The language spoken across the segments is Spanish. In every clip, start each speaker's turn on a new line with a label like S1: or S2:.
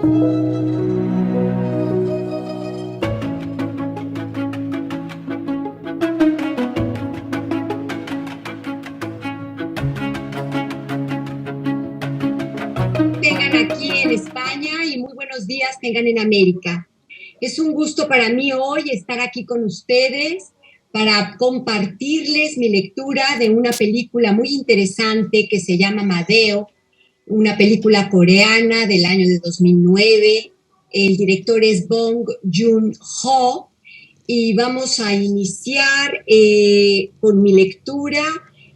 S1: Tengan aquí en España y muy buenos días tengan en América. Es un gusto para mí hoy estar aquí con ustedes para compartirles mi lectura de una película muy interesante que se llama Madeo, una película coreana del año de 2009. El director es Bong Joon-ho y vamos a iniciar con mi lectura.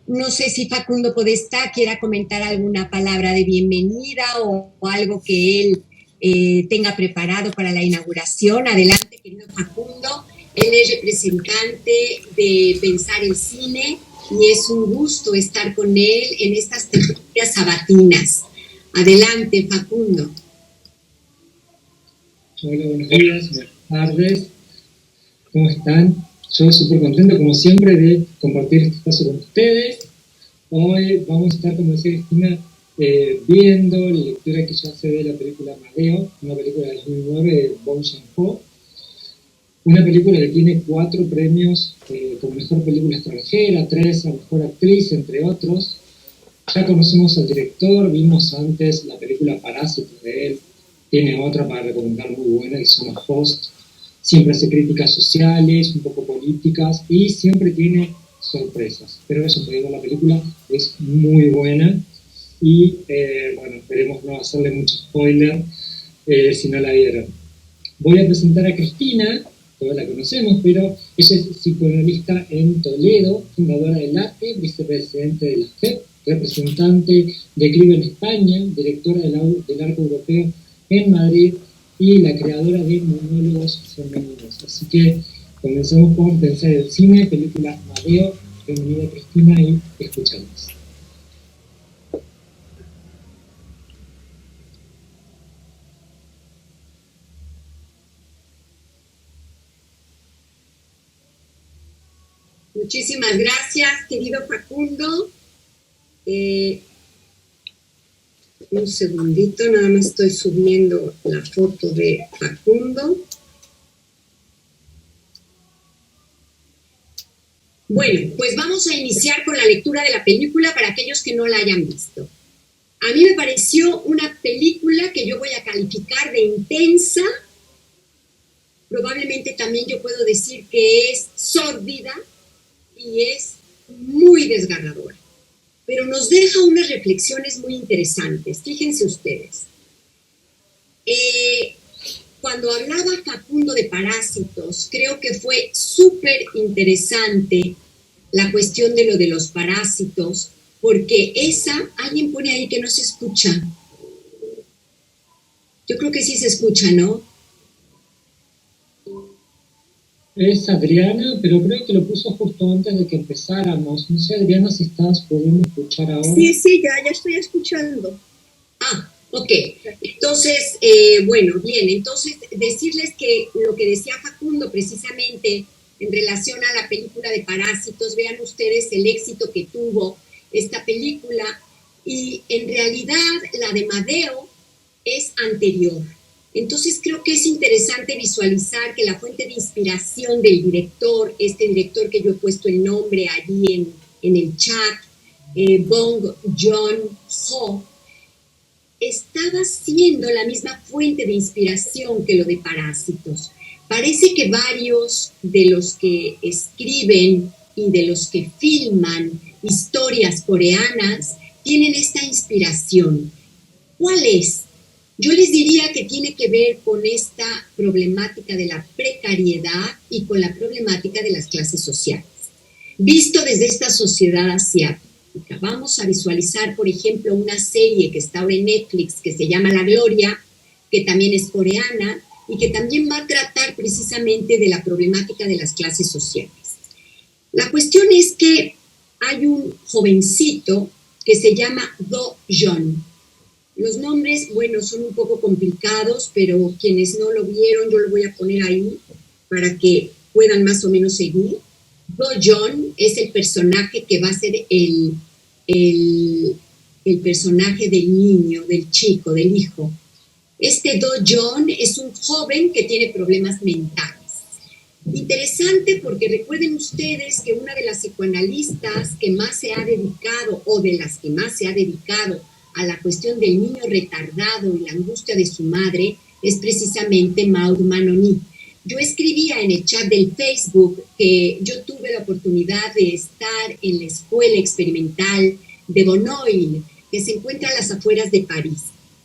S1: No sé si Facundo Podestá quiera comentar alguna palabra de bienvenida o algo que él tenga preparado para la inauguración. Adelante, querido Facundo. Él es representante de Pensar el Cine y es un gusto estar con él en estas tertulias sabatinas. Adelante, Facundo.
S2: Hola, buenos días, buenas tardes. ¿Cómo están? Yo súper contento, como siempre, de compartir este espacio con ustedes. Hoy vamos a estar, como decía Cristina, viendo la lectura que yo hace de la película Madeo, una película de 2009 de Bong Joon-ho. Una película que tiene 4 premios como mejor película extranjera, 3 a mejor actriz, entre otros. Ya conocemos al director, vimos antes la película Parásitos de él. Tiene otra para recomendar muy buena que se llama Host. Siempre hace críticas sociales, un poco políticas y siempre tiene sorpresas. Pero eso, te digo, la película es muy buena y bueno, esperemos no hacerle mucho spoiler si no la vieron. Voy a presentar a Cristina, todos la conocemos, pero ella es psicoanalista en Toledo, fundadora del ATE, vicepresidente de la FEP, representante de CLIB en España, directora del Arco Europeo en Madrid y la creadora de Monólogos Femeninos. Así que comenzamos con Pensar el Cine, película Madeo. Bienvenida Cristina y escuchamos.
S1: Muchísimas gracias, querido Facundo. Un segundito, nada más estoy subiendo la foto de Facundo. Bueno, pues vamos a iniciar con la lectura de la película para aquellos que no la hayan visto. A mí me pareció una película que yo voy a calificar de intensa. Probablemente también yo puedo decir que es sórdida y es muy desgarradora. Pero nos deja unas reflexiones muy interesantes. Fíjense ustedes. Cuando hablaba Facundo de Parásitos, creo que fue súper interesante la cuestión de lo de los parásitos, porque alguien pone ahí que no se escucha. Yo creo que sí se escucha, ¿no?
S2: Es Adriana, pero creo que lo puso justo antes de que empezáramos. No sé, Adriana, si estás pudiendo escuchar ahora.
S3: Sí, ya estoy escuchando.
S1: Ah, ok. Entonces, bueno, bien. Entonces, decirles que lo que decía Facundo precisamente en relación a la película de Parásitos, vean ustedes el éxito que tuvo esta película y en realidad la de Madeo es anterior. Entonces creo que es interesante visualizar que la fuente de inspiración del director, este director que yo he puesto el nombre allí en el chat, Bong Joon-ho, estaba siendo la misma fuente de inspiración que lo de Parásitos. Parece que varios de los que escriben y de los que filman historias coreanas tienen esta inspiración. ¿Cuál es? Yo les diría que tiene que ver con esta problemática de la precariedad y con la problemática de las clases sociales. Visto desde esta sociedad asiática, vamos a visualizar, por ejemplo, una serie que está ahora en Netflix que se llama La Gloria, que también es coreana y que también va a tratar precisamente de la problemática de las clases sociales. La cuestión es que hay un jovencito que se llama Do Yeon. Los nombres, bueno, son un poco complicados, pero quienes no lo vieron, yo lo voy a poner ahí para que puedan más o menos seguir. Do Yeon es el personaje que va a ser el personaje del niño, del chico, del hijo. Este Do John es un joven que tiene problemas mentales. Interesante porque recuerden ustedes que una de las psicoanalistas que más se ha dedicado, o de las que más se ha dedicado a la cuestión del niño retardado y la angustia de su madre, es precisamente Maud Manoni. Yo escribía en el chat del Facebook que yo tuve la oportunidad de estar en la escuela experimental de Bonneuil, que se encuentra a las afueras de París.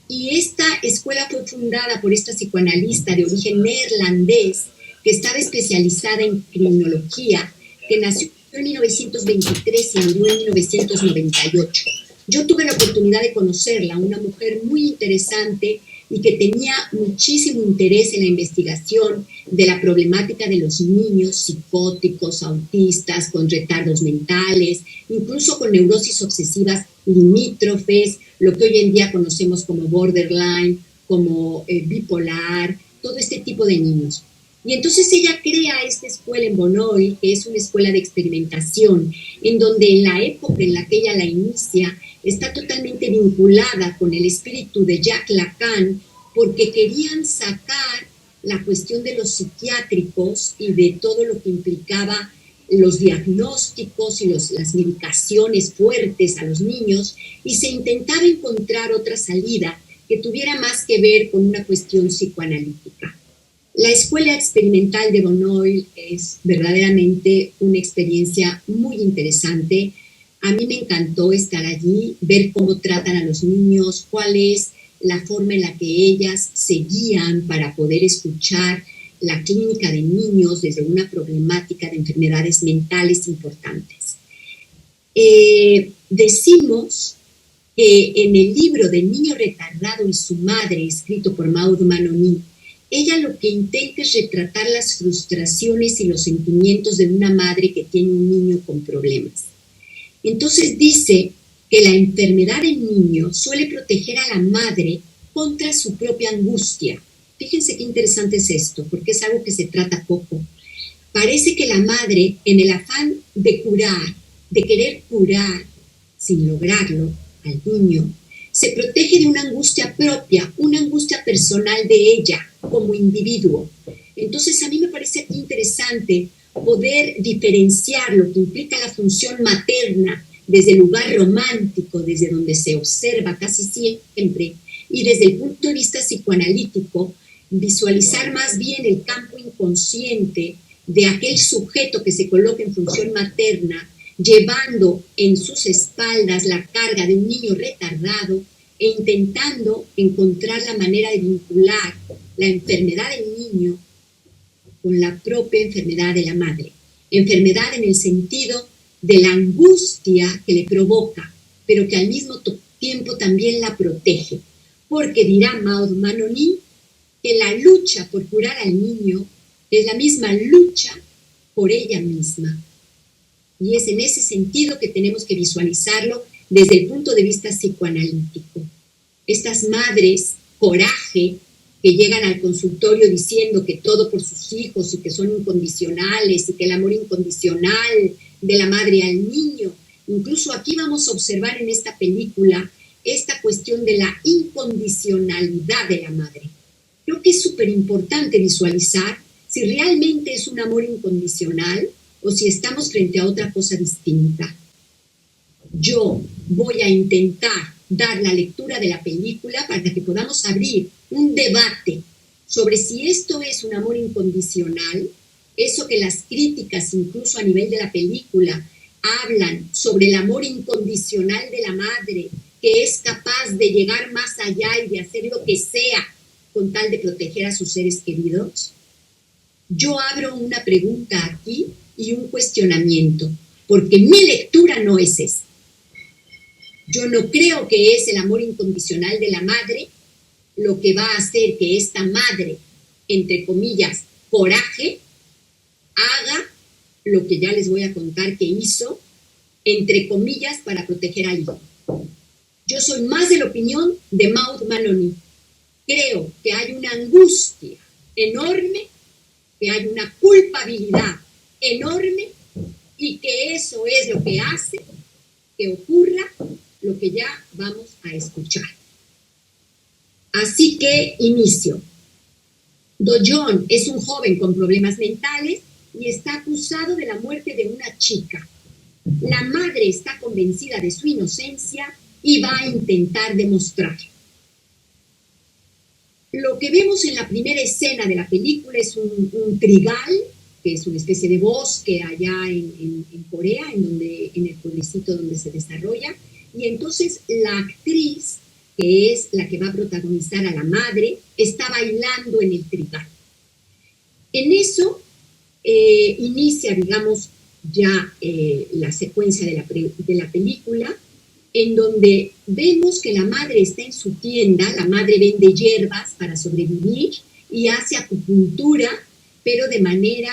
S1: Y esta escuela fue fundada por esta psicoanalista de origen neerlandés que estaba especializada en criminología, que nació en 1923 y murió en 1998. Yo tuve la oportunidad de conocerla, una mujer muy interesante y que tenía muchísimo interés en la investigación de la problemática de los niños psicóticos, autistas, con retardos mentales, incluso con neurosis obsesivas limítrofes, lo que hoy en día conocemos como borderline, como bipolar, todo este tipo de niños. Y entonces ella crea esta escuela en Bonneuil, que es una escuela de experimentación, en donde en la época en la que ella la inicia, está totalmente vinculada con el espíritu de Jacques Lacan, porque querían sacar la cuestión de los psiquiátricos y de todo lo que implicaba los diagnósticos y las medicaciones fuertes a los niños, y se intentaba encontrar otra salida que tuviera más que ver con una cuestión psicoanalítica. La escuela experimental de Bonneuil es verdaderamente una experiencia muy interesante. A mí me encantó estar allí, ver cómo tratan a los niños, cuál es la forma en la que ellas se guían para poder escuchar la clínica de niños desde una problemática de enfermedades mentales importantes. Decimos que en el libro del niño retardado y su madre, escrito por Maud Manoni, ella lo que intenta es retratar las frustraciones y los sentimientos de una madre que tiene un niño con problemas. Entonces dice que la enfermedad del niño suele proteger a la madre contra su propia angustia. Fíjense qué interesante es esto, porque es algo que se trata poco. Parece que la madre, en el afán de curar, de querer curar, sin lograrlo, al niño, se protege de una angustia propia, una angustia personal de ella como individuo. Entonces a mí me parece aquí interesante poder diferenciar lo que implica la función materna desde el lugar romántico, desde donde se observa casi siempre, y desde el punto de vista psicoanalítico, visualizar más bien el campo inconsciente de aquel sujeto que se coloca en función materna, llevando en sus espaldas la carga de un niño retardado e intentando encontrar la manera de vincular la enfermedad del niño con la propia enfermedad de la madre. Enfermedad en el sentido de la angustia que le provoca, pero que al mismo tiempo también la protege. Porque dirá Maud Manoni que la lucha por curar al niño es la misma lucha por ella misma. Y es en ese sentido que tenemos que visualizarlo desde el punto de vista psicoanalítico. Estas madres, coraje, que llegan al consultorio diciendo que todo por sus hijos y que son incondicionales y que el amor incondicional de la madre al niño. Incluso aquí vamos a observar en esta película esta cuestión de la incondicionalidad de la madre. Creo que es súper importante visualizar si realmente es un amor incondicional o si estamos frente a otra cosa distinta. Yo voy a intentar dar la lectura de la película para que podamos abrir un debate sobre si esto es un amor incondicional, eso que las críticas, incluso a nivel de la película, hablan sobre el amor incondicional de la madre, que es capaz de llegar más allá y de hacer lo que sea con tal de proteger a sus seres queridos. Yo abro una pregunta aquí y un cuestionamiento, porque mi lectura no es esa. Yo no creo que es el amor incondicional de la madre lo que va a hacer que esta madre, entre comillas, coraje, haga lo que ya les voy a contar que hizo, entre comillas, para proteger al hijo. Yo soy más de la opinión de Maud Manoni. Creo que hay una angustia enorme, que hay una culpabilidad enorme y que eso es lo que hace que ocurra lo que ya vamos a escuchar. Así que inicio. Do-John es un joven con problemas mentales y está acusado de la muerte de una chica. La madre está convencida de su inocencia y va a intentar demostrarlo. Lo que vemos en la primera escena de la película es un trigal, que es una especie de bosque allá en Corea, en el pueblecito donde se desarrolla, y entonces la actriz, que es la que va a protagonizar a la madre, está bailando en el trigal. En eso inicia, digamos, ya la secuencia de la película, en donde vemos que la madre está en su tienda, la madre vende hierbas para sobrevivir y hace acupuntura, pero de manera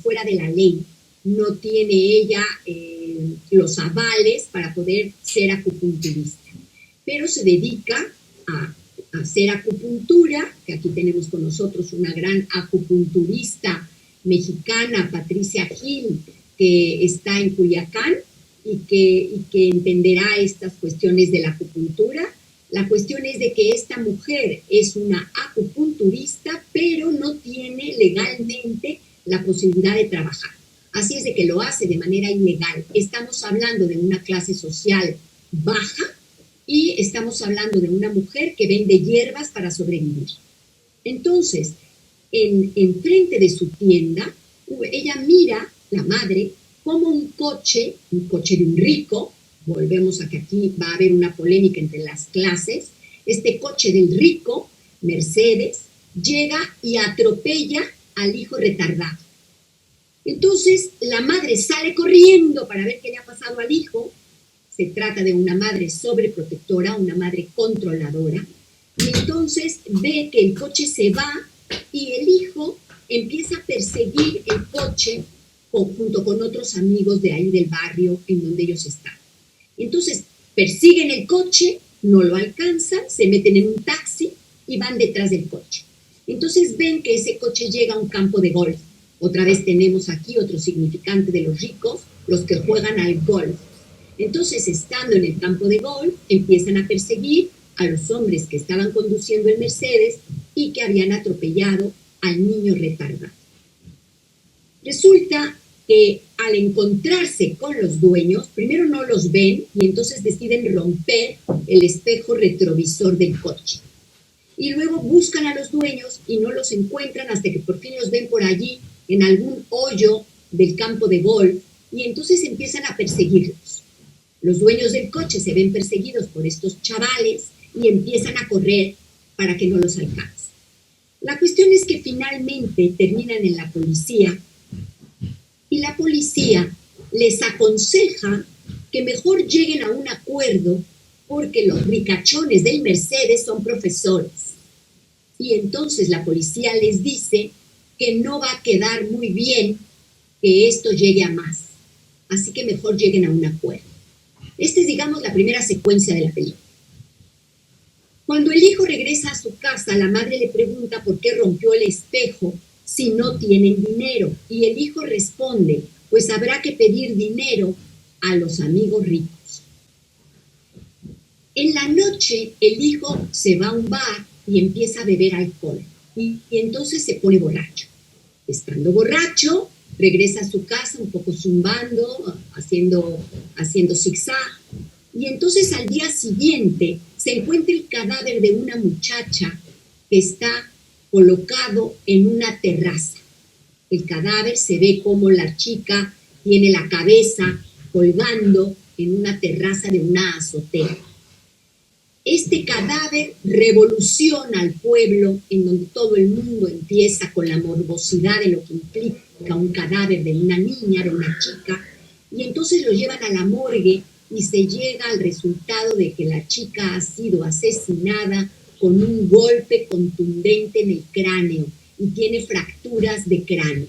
S1: fuera de la ley. No tiene ella los avales para poder ser acupunturista, pero se dedica a hacer acupuntura, que aquí tenemos con nosotros una gran acupunturista mexicana, Patricia Gil, que está en Culiacán, y que entenderá estas cuestiones de la acupuntura. La cuestión es de que esta mujer es una acupunturista, pero no tiene legalmente la posibilidad de trabajar. Así es de que lo hace de manera ilegal. Estamos hablando de una clase social baja y estamos hablando de una mujer que vende hierbas para sobrevivir. Entonces, en frente de su tienda, ella mira, la madre, como un coche de un rico, volvemos a que aquí va a haber una polémica entre las clases, este coche del rico, Mercedes, llega y atropella al hijo retardado. Entonces la madre sale corriendo para ver qué le ha pasado al hijo. Se trata de una madre sobreprotectora, una madre controladora, y entonces ve que el coche se va y el hijo empieza a perseguir el coche junto con otros amigos de ahí del barrio en donde ellos están. Entonces persiguen el coche, no lo alcanzan, se meten en un taxi y van detrás del coche. Entonces ven que ese coche llega a un campo de golf. Otra vez tenemos aquí otro significante de los ricos, los que juegan al golf. Entonces, estando en el campo de golf, empiezan a perseguir a los hombres que estaban conduciendo el Mercedes y que habían atropellado al niño retardado. Resulta que al encontrarse con los dueños, primero no los ven y entonces deciden romper el espejo retrovisor del coche. Y luego buscan a los dueños y no los encuentran hasta que por fin los ven por allí en algún hoyo del campo de golf y entonces empiezan a perseguirlos. Los dueños del coche se ven perseguidos por estos chavales y empiezan a correr para que no los alcancen. La cuestión es que finalmente terminan en la policía y la policía les aconseja que mejor lleguen a un acuerdo porque los ricachones del Mercedes son profesores. Y entonces la policía les dice que no va a quedar muy bien que esto llegue a más. Así que mejor lleguen a un acuerdo. Esta es, digamos, la primera secuencia de la película. Cuando el hijo regresa a su casa, la madre le pregunta por qué rompió el espejo si no tienen dinero. Y el hijo responde, pues habrá que pedir dinero a los amigos ricos. En la noche, el hijo se va a un bar y empieza a beber alcohol. Y entonces se pone borracho. Estando borracho, regresa a su casa un poco zumbando, haciendo zigzag. Y entonces al día siguiente se encuentra el cadáver de una muchacha que está colocado en una terraza. El cadáver se ve como la chica tiene la cabeza colgando en una terraza de una azotea. Este cadáver revoluciona al pueblo en donde todo el mundo empieza con la morbosidad de lo que implica un cadáver de una niña, de una chica, y entonces lo llevan a la morgue y se llega al resultado de que la chica ha sido asesinada con un golpe contundente en el cráneo y tiene fracturas de cráneo.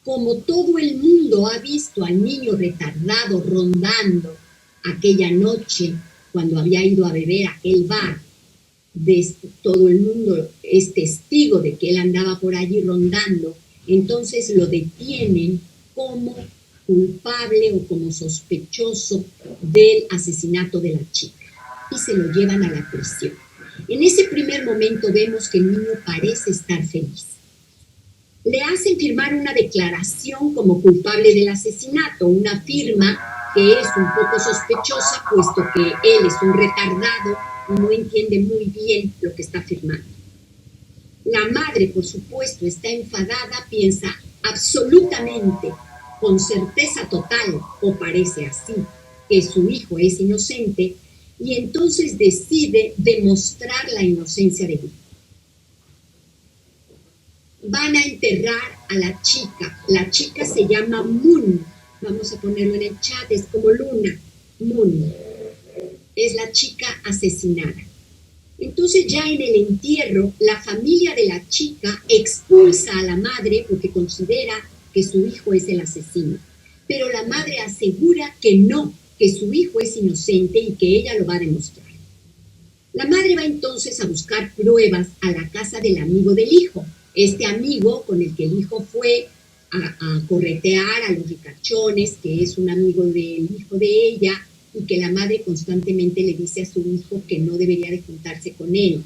S1: Como todo el mundo ha visto al niño retardado rondando aquella noche cuando había ido a beber a aquel bar, todo el mundo es testigo de que él andaba por allí rondando, entonces lo detienen como culpable o como sospechoso del asesinato de la chica. y se lo llevan a la prisión. En ese primer momento vemos que el niño parece estar feliz. Le hacen firmar una declaración como culpable del asesinato, una firma que es un poco sospechosa, puesto que él es un retardado y no entiende muy bien lo que está firmando. La madre, por supuesto, está enfadada, piensa absolutamente, con certeza total, o parece así, que su hijo es inocente, y entonces decide demostrar la inocencia del hijo. Van a enterrar a la chica se llama Moon, vamos a ponerlo en el chat, es como Luna, Moon, es la chica asesinada. Entonces ya en el entierro, la familia de la chica expulsa a la madre porque considera que su hijo es el asesino. Pero la madre asegura que no, que su hijo es inocente y que ella lo va a demostrar. La madre va entonces a buscar pruebas a la casa del amigo del hijo. Este amigo con el que el hijo fue a corretear a los ricachones, que es un amigo del hijo de ella, y que la madre constantemente le dice a su hijo que no debería de juntarse con él.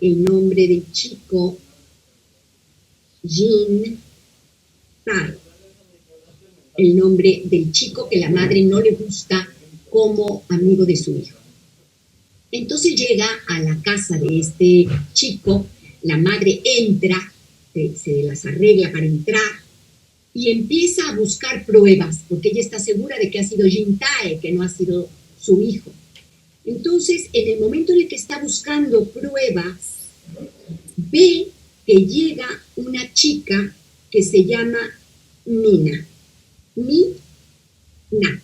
S1: El nombre del chico, Jin Tae. El nombre del chico que la madre no le gusta como amigo de su hijo. Entonces llega a la casa de este chico, la madre entra, se las arregla para entrar, y empieza a buscar pruebas, porque ella está segura de que ha sido Jin Tae, que no ha sido su hijo. Entonces, en el momento en el que está buscando pruebas, ve que llega una chica que se llama Mina. Mina.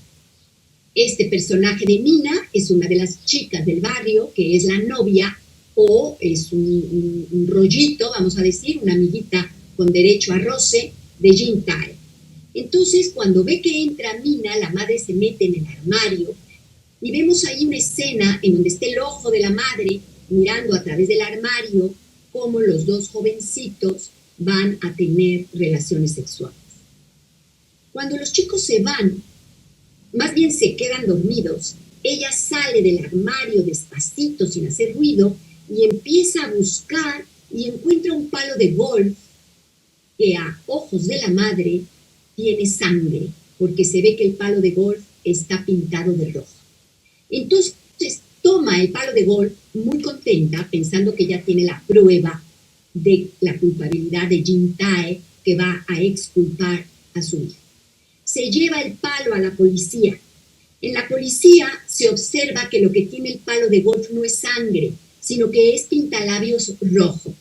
S1: Este personaje de Mina es una de las chicas del barrio, que es la novia, o es un rollito, vamos a decir, una amiguita con derecho a roce, de Jin Tae. Entonces, cuando ve que entra Mina, la madre se mete en el armario y vemos ahí una escena en donde está el ojo de la madre mirando a través del armario cómo los dos jovencitos van a tener relaciones sexuales. Cuando los chicos se van, más bien se quedan dormidos, ella sale del armario despacito, sin hacer ruido, y empieza a buscar y encuentra un palo de golf que a ojos de la madre tiene sangre, porque se ve que el palo de golf está pintado de rojo. Entonces toma el palo de golf muy contenta, pensando que ya tiene la prueba de la culpabilidad de Jin Tae, que va a exculpar a su hijo. Se lleva el palo a la policía. En la policía se observa que lo que tiene el palo de golf no es sangre, sino que es pintalabios rojo.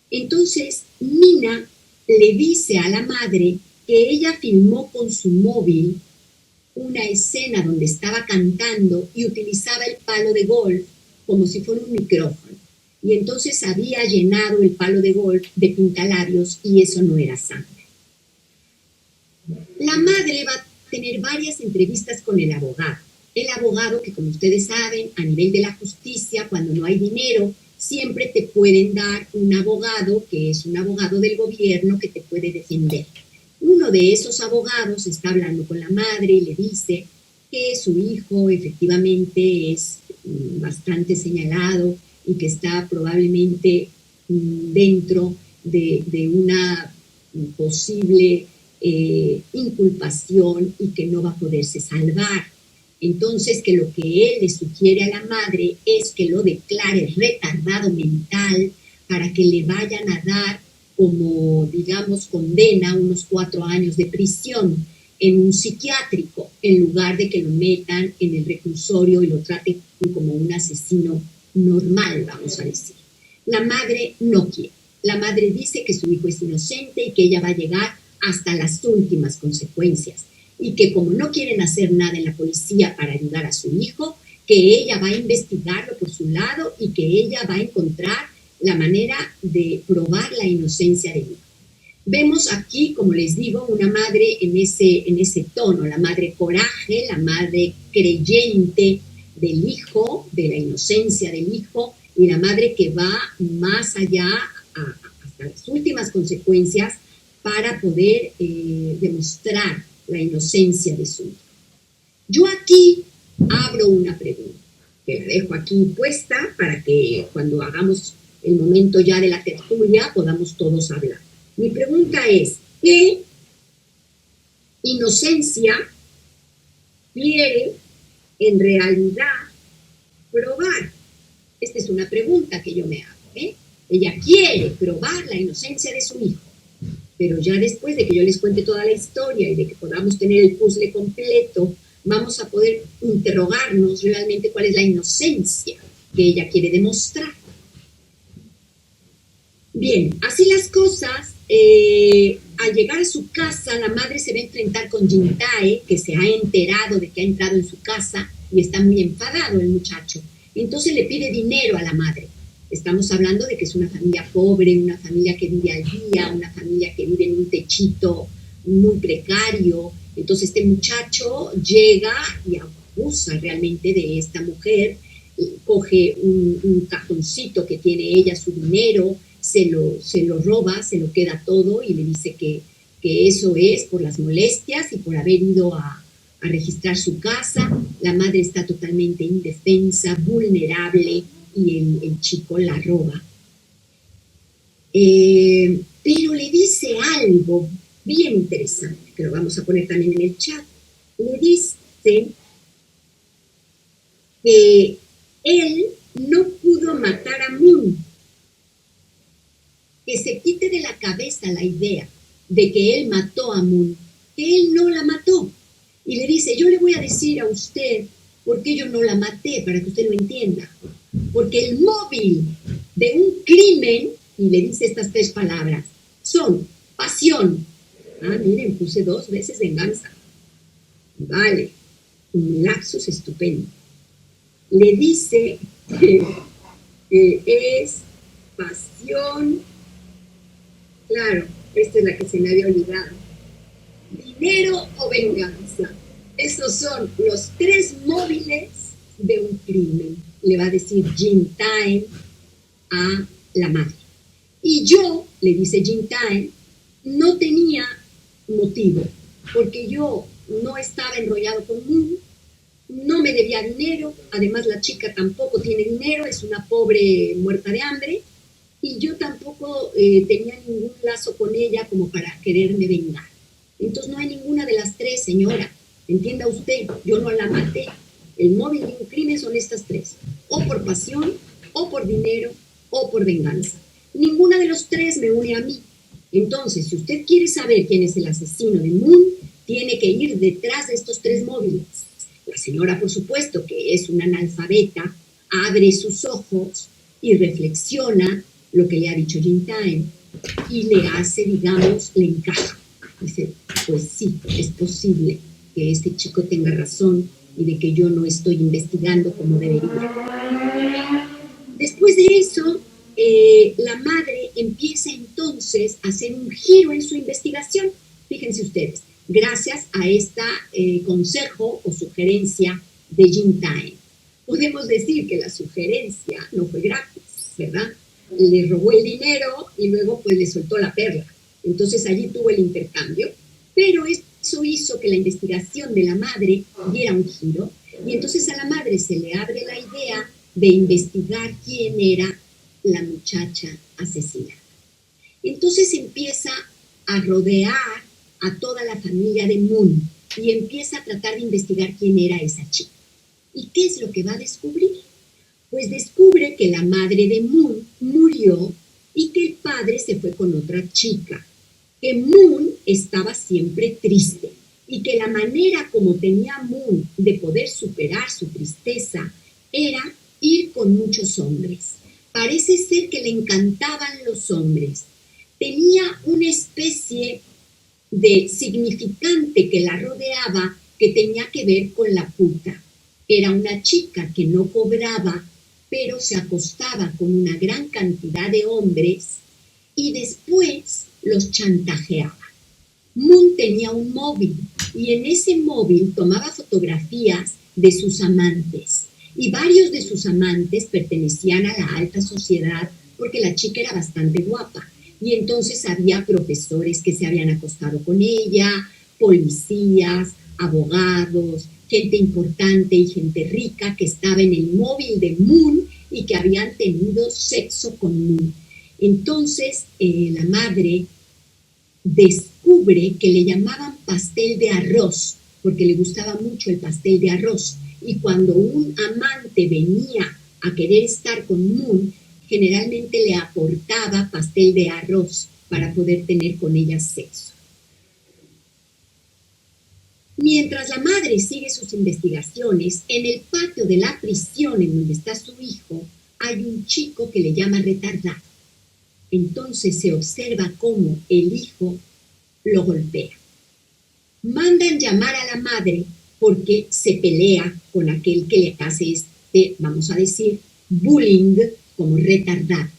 S1: Entonces Mina le dice a la madre que ella filmó con su móvil una escena donde estaba cantando y utilizaba el palo de golf como si fuera un micrófono. Y entonces había llenado el palo de golf de pintalabios y eso no era sangre. La madre va a tener varias entrevistas con el abogado. El abogado que, como ustedes saben, a nivel de la justicia, cuando no hay dinero, siempre te pueden dar un abogado que es un abogado del gobierno que te puede defender. Uno de esos abogados está hablando con la madre y le dice que su hijo efectivamente es bastante señalado y que está probablemente dentro de una posible inculpación y que no va a poderse salvar. Entonces, que lo que él le sugiere a la madre es que lo declare retardado mental para que le vayan a dar como, digamos, condena unos 4 años de prisión en un psiquiátrico, en lugar de que lo metan en el reclusorio y lo traten como un asesino normal, vamos a decir. La madre no quiere. La madre dice que su hijo es inocente y que ella va a llegar hasta las últimas consecuencias y que como no quieren hacer nada en la policía para ayudar a su hijo, que ella va a investigarlo por su lado y que ella va a encontrar la manera de probar la inocencia del hijo. Vemos aquí, como les digo, una madre en ese tono, la madre coraje, la madre creyente del hijo, de la inocencia del hijo, y la madre que va más allá hasta las últimas consecuencias para poder demostrar la inocencia de su hijo. Yo aquí abro una pregunta. que la dejo aquí puesta para que cuando hagamos el momento ya de la tertulia podamos todos hablar. Mi pregunta es, ¿qué inocencia quiere en realidad probar? Esta es una pregunta que yo me hago, ¿eh? Ella quiere probar la inocencia de su hijo, pero ya después de que yo les cuente toda la historia y de que podamos tener el puzzle completo, vamos a poder interrogarnos realmente cuál es la inocencia que ella quiere demostrar. Bien, así las cosas, al llegar a su casa, la madre se va a enfrentar con Jintae, que se ha enterado de que ha entrado en su casa y está muy enfadado el muchacho. Entonces le pide dinero a la madre. Estamos hablando de que es una familia pobre, una familia que vive al día, una familia que vive en un techito muy precario. Entonces este muchacho llega y abusa realmente de esta mujer, coge un cajoncito que tiene ella, su dinero, se lo roba, se lo queda todo y le dice que eso es por las molestias y por haber ido a registrar su casa. La madre está totalmente indefensa, vulnerable, y el chico la roba. Pero le dice algo bien interesante, que lo vamos a poner también en el chat. Le dice que él no pudo matar a Moon, que se quite de la cabeza la idea de que él mató a Moon, que él no la mató. Y le dice, yo le voy a decir a usted por qué yo no la maté, para que usted lo entienda. Porque el móvil de un crimen, y le dice estas 3 palabras, son pasión. Ah, miren, puse 2 veces venganza. Vale, un lapsus estupendo. Le dice que es pasión. Claro, esta es la que se me había olvidado. Dinero o venganza. Esos son los 3 móviles de un crimen. Le va a decir Jintae a la madre. Y yo, le dice Jintae, no tenía motivo, porque yo no estaba enrollado con Moon, no me debía dinero, además la chica tampoco tiene dinero, es una pobre muerta de hambre, y yo tampoco tenía ningún lazo con ella como para quererme vengar. Entonces no hay ninguna de las 3, señora. Entienda usted, yo no la maté. El móvil de un crimen son estas 3. O por pasión, o por dinero, o por venganza. Ninguna de los 3 me une a mí. Entonces, si usted quiere saber quién es el asesino de Moon, tiene que ir detrás de estos 3 móviles. La señora, por supuesto, que es una analfabeta, abre sus ojos y reflexiona lo que le ha dicho Jintae y le hace, digamos, le encaja. Dice, pues sí, es posible que este chico tenga razón y de que yo no estoy investigando como debería. Después de eso, la madre empieza entonces a hacer un giro en su investigación. Fíjense ustedes, gracias a este consejo o sugerencia de Jintae. Podemos decir que la sugerencia no fue gratis, ¿verdad? Le robó el dinero y luego pues le soltó la perla. Entonces allí tuvo el intercambio, pero eso hizo que la investigación de la madre diera un giro y entonces a la madre se le abre la idea de investigar quién era la muchacha asesinada. Entonces empieza a rodear a toda la familia de Moon y empieza a tratar de investigar quién era esa chica. ¿Y qué es lo que va a descubrir? Pues descubre que la madre de Moon murió y que el padre se fue con otra chica, que Moon estaba siempre triste y que la manera como tenía Moon de poder superar su tristeza era ir con muchos hombres. Parece ser que le encantaban los hombres. Tenía una especie de significante que la rodeaba que tenía que ver con la puta. Era una chica que no cobraba, pero se acostaba con una gran cantidad de hombres y después los chantajeaba. Moon tenía un móvil y en ese móvil tomaba fotografías de sus amantes y varios de sus amantes pertenecían a la alta sociedad porque la chica era bastante guapa y entonces había profesores que se habían acostado con ella, policías, abogados, gente importante y gente rica que estaba en el móvil de Moon y que habían tenido sexo con Moon. Entonces la madre descubre que le llamaban pastel de arroz, porque le gustaba mucho el pastel de arroz. Y cuando un amante venía a querer estar con Moon, generalmente le aportaba pastel de arroz para poder tener con ella sexo. Mientras la madre sigue sus investigaciones, en el patio de la prisión en donde está su hijo, hay un chico que le llama retardado. Entonces se observa cómo el hijo lo golpea. Mandan llamar a la madre porque se pelea con aquel que le hace vamos a decir, bullying como retardado.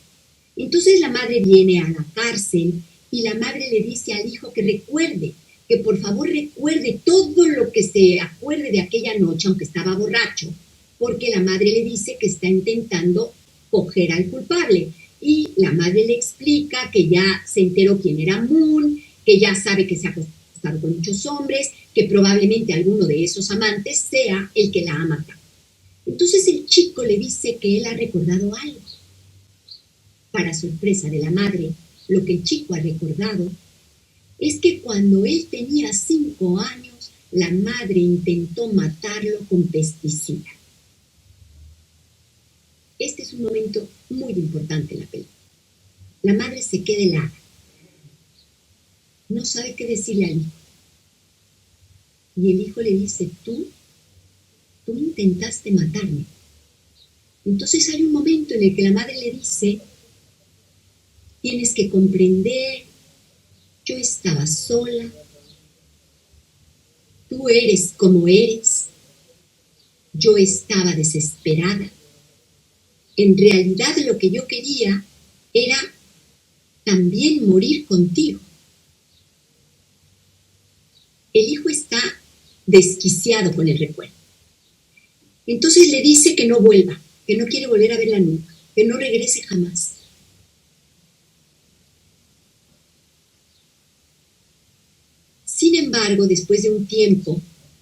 S1: Entonces la madre viene a la cárcel y la madre le dice al hijo que por favor recuerde todo lo que se acuerde de aquella noche, aunque estaba borracho, porque la madre le dice que está intentando coger al culpable. Y la madre le explica que ya se enteró quién era Moon, que ya sabe que se ha acostado con muchos hombres, que probablemente alguno de esos amantes sea el que la ha matado. Entonces el chico le dice que él ha recordado algo. Para sorpresa de la madre, lo que el chico ha recordado es que cuando él tenía 5 años, la madre intentó matarlo con pesticida. Este es un momento muy importante en la película. La madre se queda helada. No sabe qué decirle al hijo. Y el hijo le dice, tú intentaste matarme. Entonces hay un momento en el que la madre le dice, tienes que comprender, yo estaba sola, tú eres como eres, yo estaba desesperada. En realidad lo que yo quería era también morir contigo. El hijo está desquiciado con el recuerdo. Entonces le dice que no vuelva, que no quiere volver a verla nunca, que no regrese jamás. Sin embargo, después de un tiempo,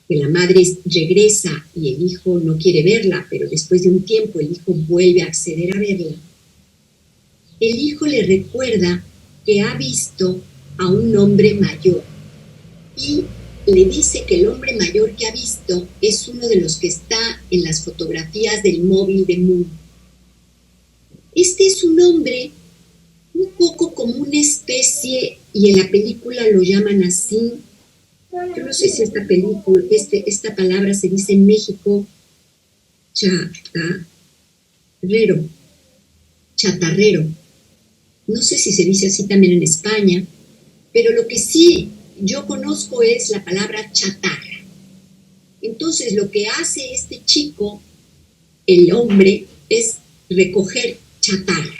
S1: que la madre regresa y el hijo no quiere verla, pero después de un tiempo el hijo vuelve a acceder a verla, el hijo le recuerda que ha visto a un hombre mayor y le dice que el hombre mayor que ha visto es uno de los que está en las fotografías del móvil de Moon. Este es un hombre un poco como una especie, y en la película lo llaman así. Yo no sé si esta palabra se dice en México, chatarrero. No sé si se dice así también en España, pero lo que sí yo conozco es la palabra chatarra. Entonces lo que hace este chico, el hombre, es recoger chatarra.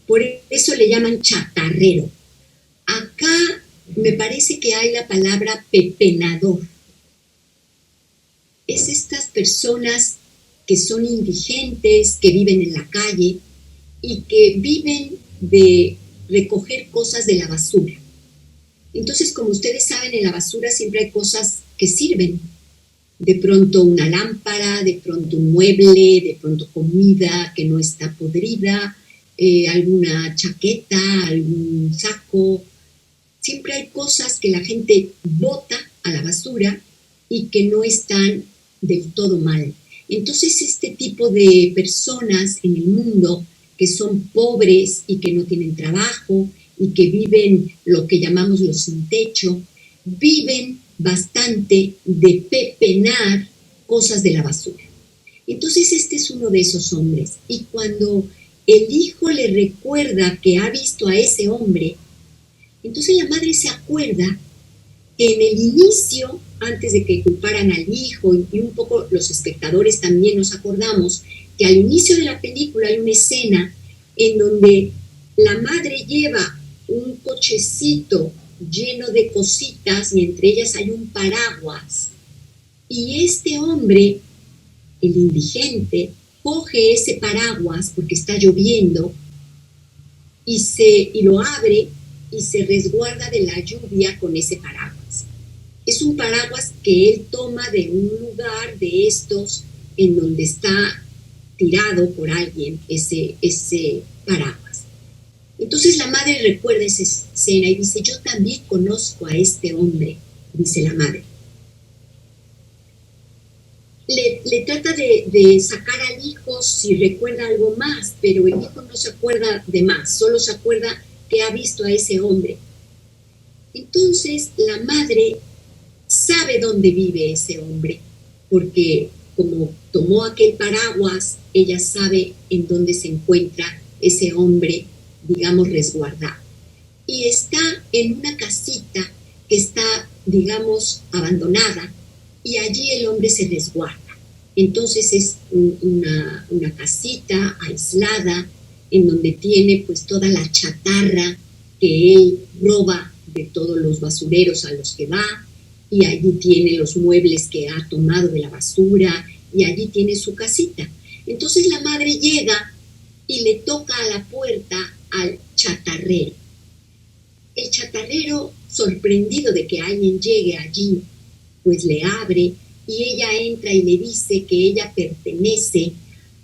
S1: Por eso le llaman chatarrero. Acá me parece que hay la palabra pepenador. Es estas personas que son indigentes, que viven en la calle y que viven de recoger cosas de la basura. Entonces, como ustedes saben, en la basura siempre hay cosas que sirven. De pronto una lámpara, de pronto un mueble, de pronto comida que no está podrida, alguna chaqueta, algún saco. Siempre hay cosas que la gente bota a la basura y que no están del todo mal. Entonces, este tipo de personas en el mundo que son pobres y que no tienen trabajo y que viven lo que llamamos los sin techo, viven bastante de pepenar cosas de la basura. Entonces este es uno de esos hombres, y cuando el hijo le recuerda que ha visto a ese hombre, entonces la madre se acuerda que en el inicio, antes de que culparan al hijo, y un poco los espectadores también nos acordamos, que al inicio de la película hay una escena en donde la madre lleva un cochecito lleno de cositas y entre ellas hay un paraguas. Y este hombre, el indigente, coge ese paraguas porque está lloviendo y lo abre y se resguarda de la lluvia con ese paraguas. Es un paraguas que él toma de un lugar de estos en donde está tirado por alguien ese paraguas. Entonces la madre recuerda esa escena y dice, yo también conozco a este hombre, dice la madre. Le trata de sacar al hijo si recuerda algo más, pero el hijo no se acuerda de más, solo se acuerda que ha visto a ese hombre. Entonces la madre sabe dónde vive ese hombre, porque como tomó aquel paraguas, ella sabe en dónde se encuentra ese hombre, digamos, resguardado. Y está en una casita que está, digamos, abandonada, y allí el hombre se resguarda. Entonces es una casita aislada, en donde tiene pues toda la chatarra que él roba de todos los basureros a los que va, y allí tiene los muebles que ha tomado de la basura, y allí tiene su casita. Entonces la madre llega y le toca a la puerta al chatarrero. El chatarrero, sorprendido de que alguien llegue allí, pues le abre y ella entra y le dice que ella pertenece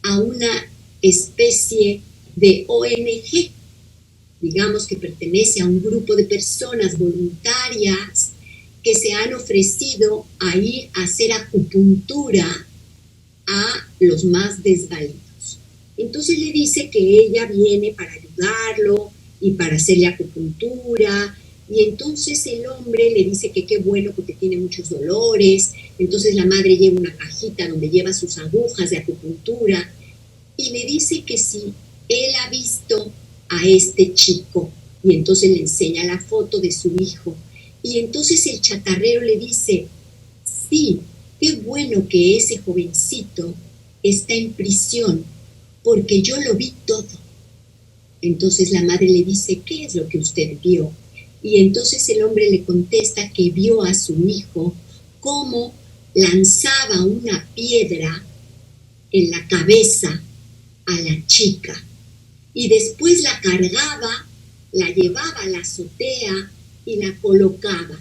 S1: a una especie de ONG, digamos que pertenece a un grupo de personas voluntarias que se han ofrecido a ir a hacer acupuntura a los más desvalidos. Entonces le dice que ella viene para ayudarlo y para hacerle acupuntura, y entonces el hombre le dice que qué bueno porque tiene muchos dolores. Entonces la madre lleva una cajita donde lleva sus agujas de acupuntura y le dice que si él ha visto a este chico, y entonces le enseña la foto de su hijo. Y entonces el chatarrero le dice, sí, qué bueno que ese jovencito está en prisión, porque yo lo vi todo. Entonces la madre le dice, ¿qué es lo que usted vio? Y entonces el hombre le contesta que vio a su hijo cómo lanzaba una piedra en la cabeza a la chica, y después la cargaba, la llevaba a la azotea y la colocaba.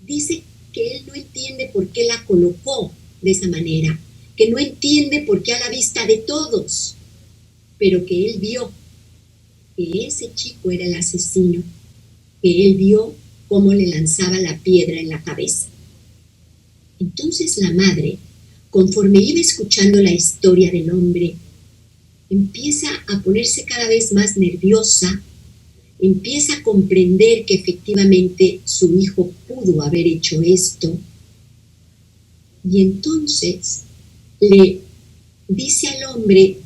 S1: Dice que él no entiende por qué la colocó de esa manera, que no entiende por qué a la vista de todos, pero que él vio que ese chico era el asesino, que él vio cómo le lanzaba la piedra en la cabeza. Entonces la madre, conforme iba escuchando la historia del hombre, empieza a ponerse cada vez más nerviosa, empieza a comprender que efectivamente su hijo pudo haber hecho esto, y entonces le dice al hombre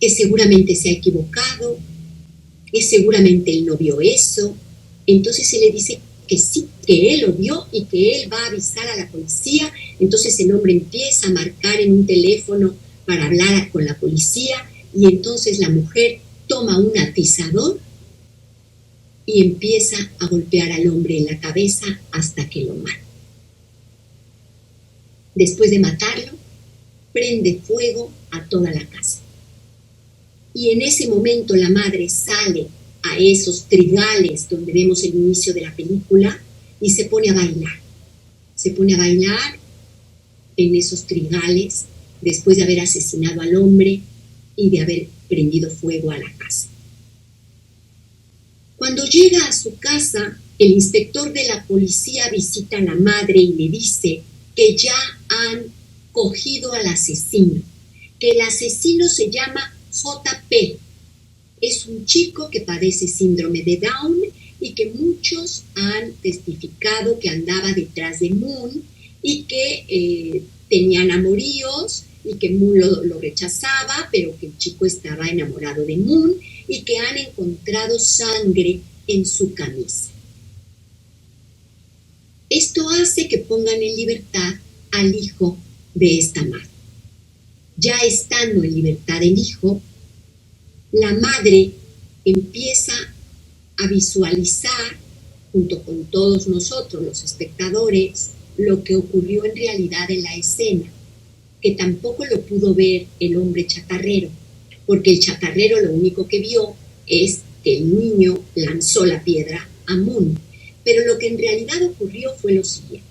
S1: que seguramente se ha equivocado, que seguramente él no vio eso. Entonces él le dice que sí, que él lo vio y que él va a avisar a la policía. Entonces el hombre empieza a marcar en un teléfono para hablar con la policía, y entonces la mujer toma un atizador y empieza a golpear al hombre en la cabeza hasta que lo mata. Después de matarlo, prende fuego a toda la casa. Y en ese momento la madre sale a esos trigales donde vemos el inicio de la película y se pone a bailar. Se pone a bailar en esos trigales después de haber asesinado al hombre y de haber prendido fuego a la casa. Cuando llega a su casa, el inspector de la policía visita a la madre y le dice que ya han cogido al asesino, que el asesino se llama JP. Es un chico que padece síndrome de Down y que muchos han testificado que andaba detrás de Moon y que tenían amoríos y que Moon lo rechazaba, pero que el chico estaba enamorado de Moon y que han encontrado sangre en su camisa. Esto hace que pongan en libertad al hijo de esta madre. Ya estando en libertad el hijo, la madre empieza a visualizar, junto con todos nosotros, los espectadores, lo que ocurrió en realidad en la escena, que tampoco lo pudo ver el hombre chatarrero, porque el chatarrero lo único que vio es que el niño lanzó la piedra a Moon, pero lo que en realidad ocurrió fue lo siguiente.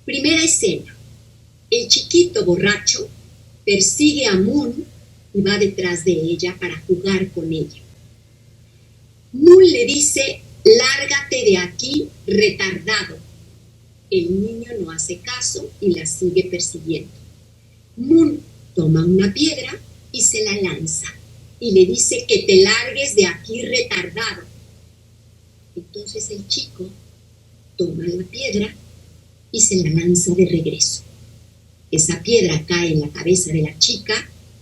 S1: Primera escena. El chiquito borracho persigue a Moon y va detrás de ella para jugar con ella. Moon le dice, lárgate de aquí, retardado. El niño no hace caso y la sigue persiguiendo. Moon toma una piedra y se la lanza y le dice que te largues de aquí, retardado. Entonces el chico toma la piedra y se la lanza de regreso. Esa piedra cae en la cabeza de la chica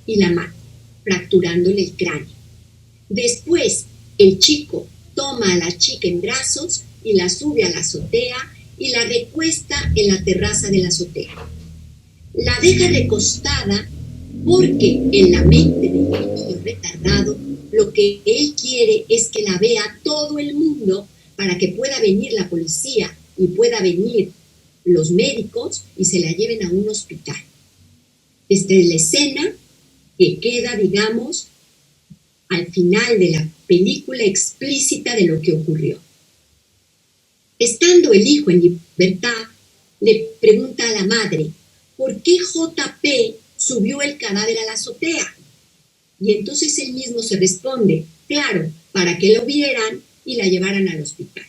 S1: y la mata, fracturándole el cráneo. Después, el chico toma a la chica en brazos y la sube a la azotea y la recuesta en la terraza de la azotea. La deja recostada porque en la mente del niño retardado lo que él quiere es que la vea todo el mundo para que pueda venir la policía y pueda venir los médicos y se la lleven a un hospital. Esta es la escena que queda, digamos, al final de la película explícita de lo que ocurrió. Estando el hijo en libertad, le pregunta a la madre, ¿por qué JP subió el cadáver a la azotea? Y entonces él mismo se responde, claro, para que lo vieran y la llevaran al hospital.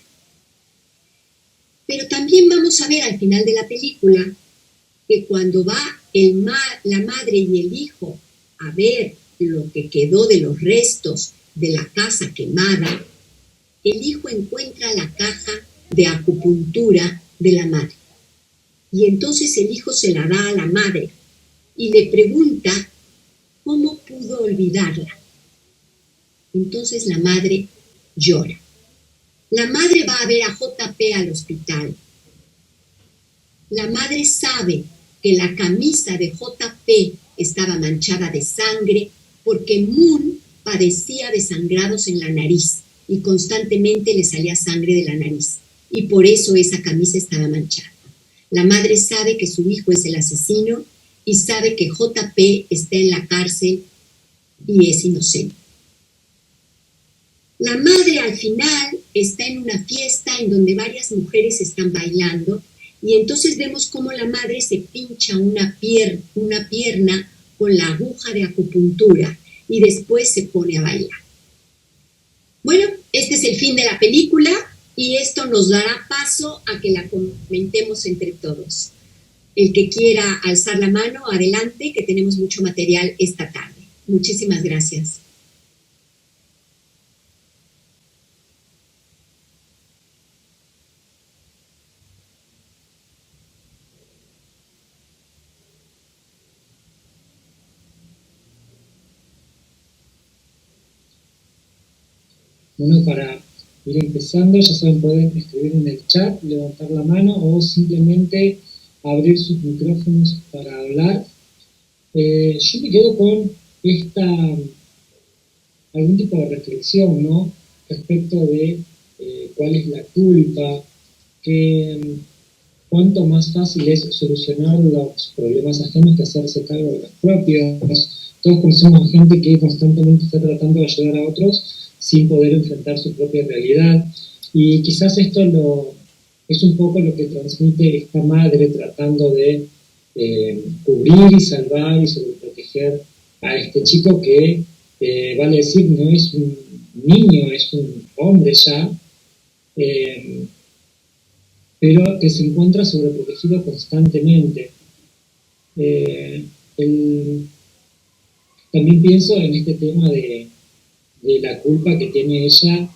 S1: Pero también vamos a ver al final de la película que cuando va la madre y el hijo a ver lo que quedó de los restos de la casa quemada, el hijo encuentra la caja de acupuntura de la madre. Y entonces el hijo se la da a la madre y le pregunta cómo pudo olvidarla. Entonces la madre llora. La madre va a ver a JP al hospital. La madre sabe que la camisa de JP estaba manchada de sangre porque Moon padecía de sangrados en la nariz y constantemente le salía sangre de la nariz y por eso esa camisa estaba manchada. La madre sabe que su hijo es el asesino y sabe que JP está en la cárcel y es inocente. La madre al final está en una fiesta en donde varias mujeres están bailando y entonces vemos cómo la madre se pincha una pierna con la aguja de acupuntura y después se pone a bailar. Bueno, este es el fin de la película y esto nos dará paso a que la comentemos entre todos. El que quiera alzar la mano, adelante, que tenemos mucho material esta tarde. Muchísimas gracias.
S2: Bueno, para ir empezando, ya saben, pueden escribir en el chat, levantar la mano o simplemente abrir sus micrófonos para hablar. Yo me quedo con algún tipo de reflexión, ¿no? Respecto de cuál es la culpa, cuánto más fácil es solucionar los problemas ajenos que hacerse cargo de los propios. Todos conocemos a gente que constantemente está tratando de ayudar a otros sin poder enfrentar su propia realidad. Y quizás esto es un poco lo que transmite esta madre tratando de cubrir y salvar y sobreproteger a este chico que, vale decir, no es un niño, es un hombre ya, pero que se encuentra sobreprotegido constantemente. También pienso en este tema de la culpa que tiene ella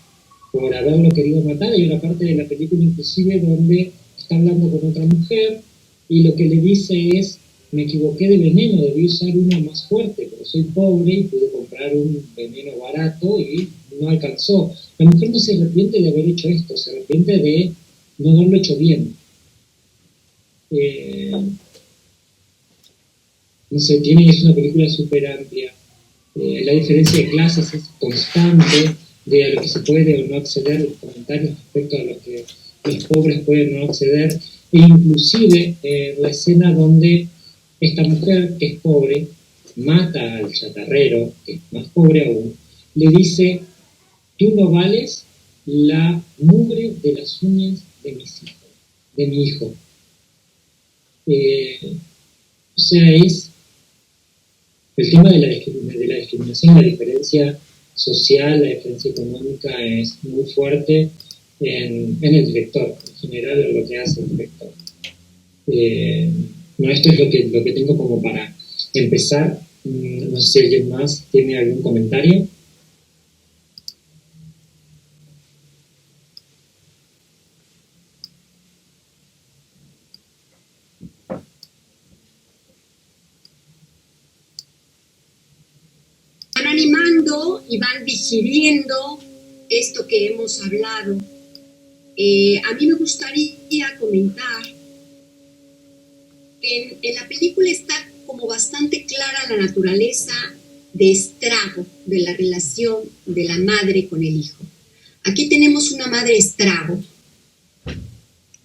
S2: por haberlo querido matar. Hay una parte de la película inclusive donde está hablando con otra mujer y lo que le dice es, me equivoqué de veneno, debí usar uno más fuerte, pero soy pobre y pude comprar un veneno barato y no alcanzó. La mujer no se arrepiente de haber hecho esto, se arrepiente de no haberlo hecho bien. No sé, es una película súper amplia. La diferencia de clases es constante, de a lo que se puede o no acceder, los comentarios respecto a lo que los pobres pueden no acceder, e inclusive la escena donde esta mujer que es pobre mata al chatarrero, que es más pobre aún, le dice, tú no vales la mugre de las uñas de mi hijo. O sea, es el tema de la discriminación, la diferencia social, la diferencia económica es muy fuerte en el director, en general, en lo que hace el director. No, esto es lo que tengo como para empezar. No sé si alguien más tiene algún comentario.
S1: Van animando y van digiriendo esto que hemos hablado. A mí me gustaría comentar que en la película está como bastante clara la naturaleza de estrago de la relación de la madre con el hijo. Aquí tenemos una madre estrago.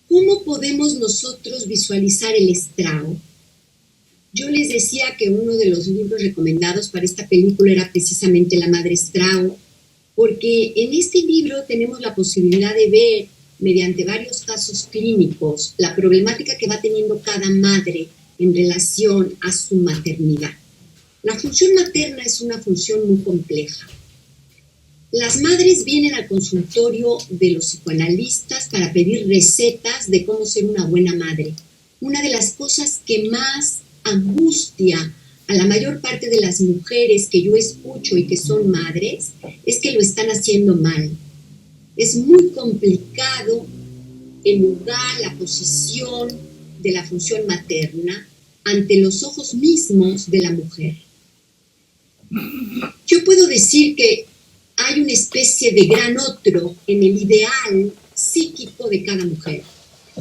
S1: ¿Cómo podemos nosotros visualizar el estrago? Yo les decía que uno de los libros recomendados para esta película era precisamente La madre estrago, porque en este libro tenemos la posibilidad de ver, mediante varios casos clínicos, la problemática que va teniendo cada madre en relación a su maternidad. La función materna es una función muy compleja. Las madres vienen al consultorio de los psicoanalistas para pedir recetas de cómo ser una buena madre. Una de las cosas que más angustia a la mayor parte de las mujeres que yo escucho y que son madres es que lo están haciendo mal. Es muy complicado el lugar, la posición de la función materna ante los ojos mismos de la mujer. Yo puedo decir que hay una especie de gran otro en el ideal psíquico de cada mujer.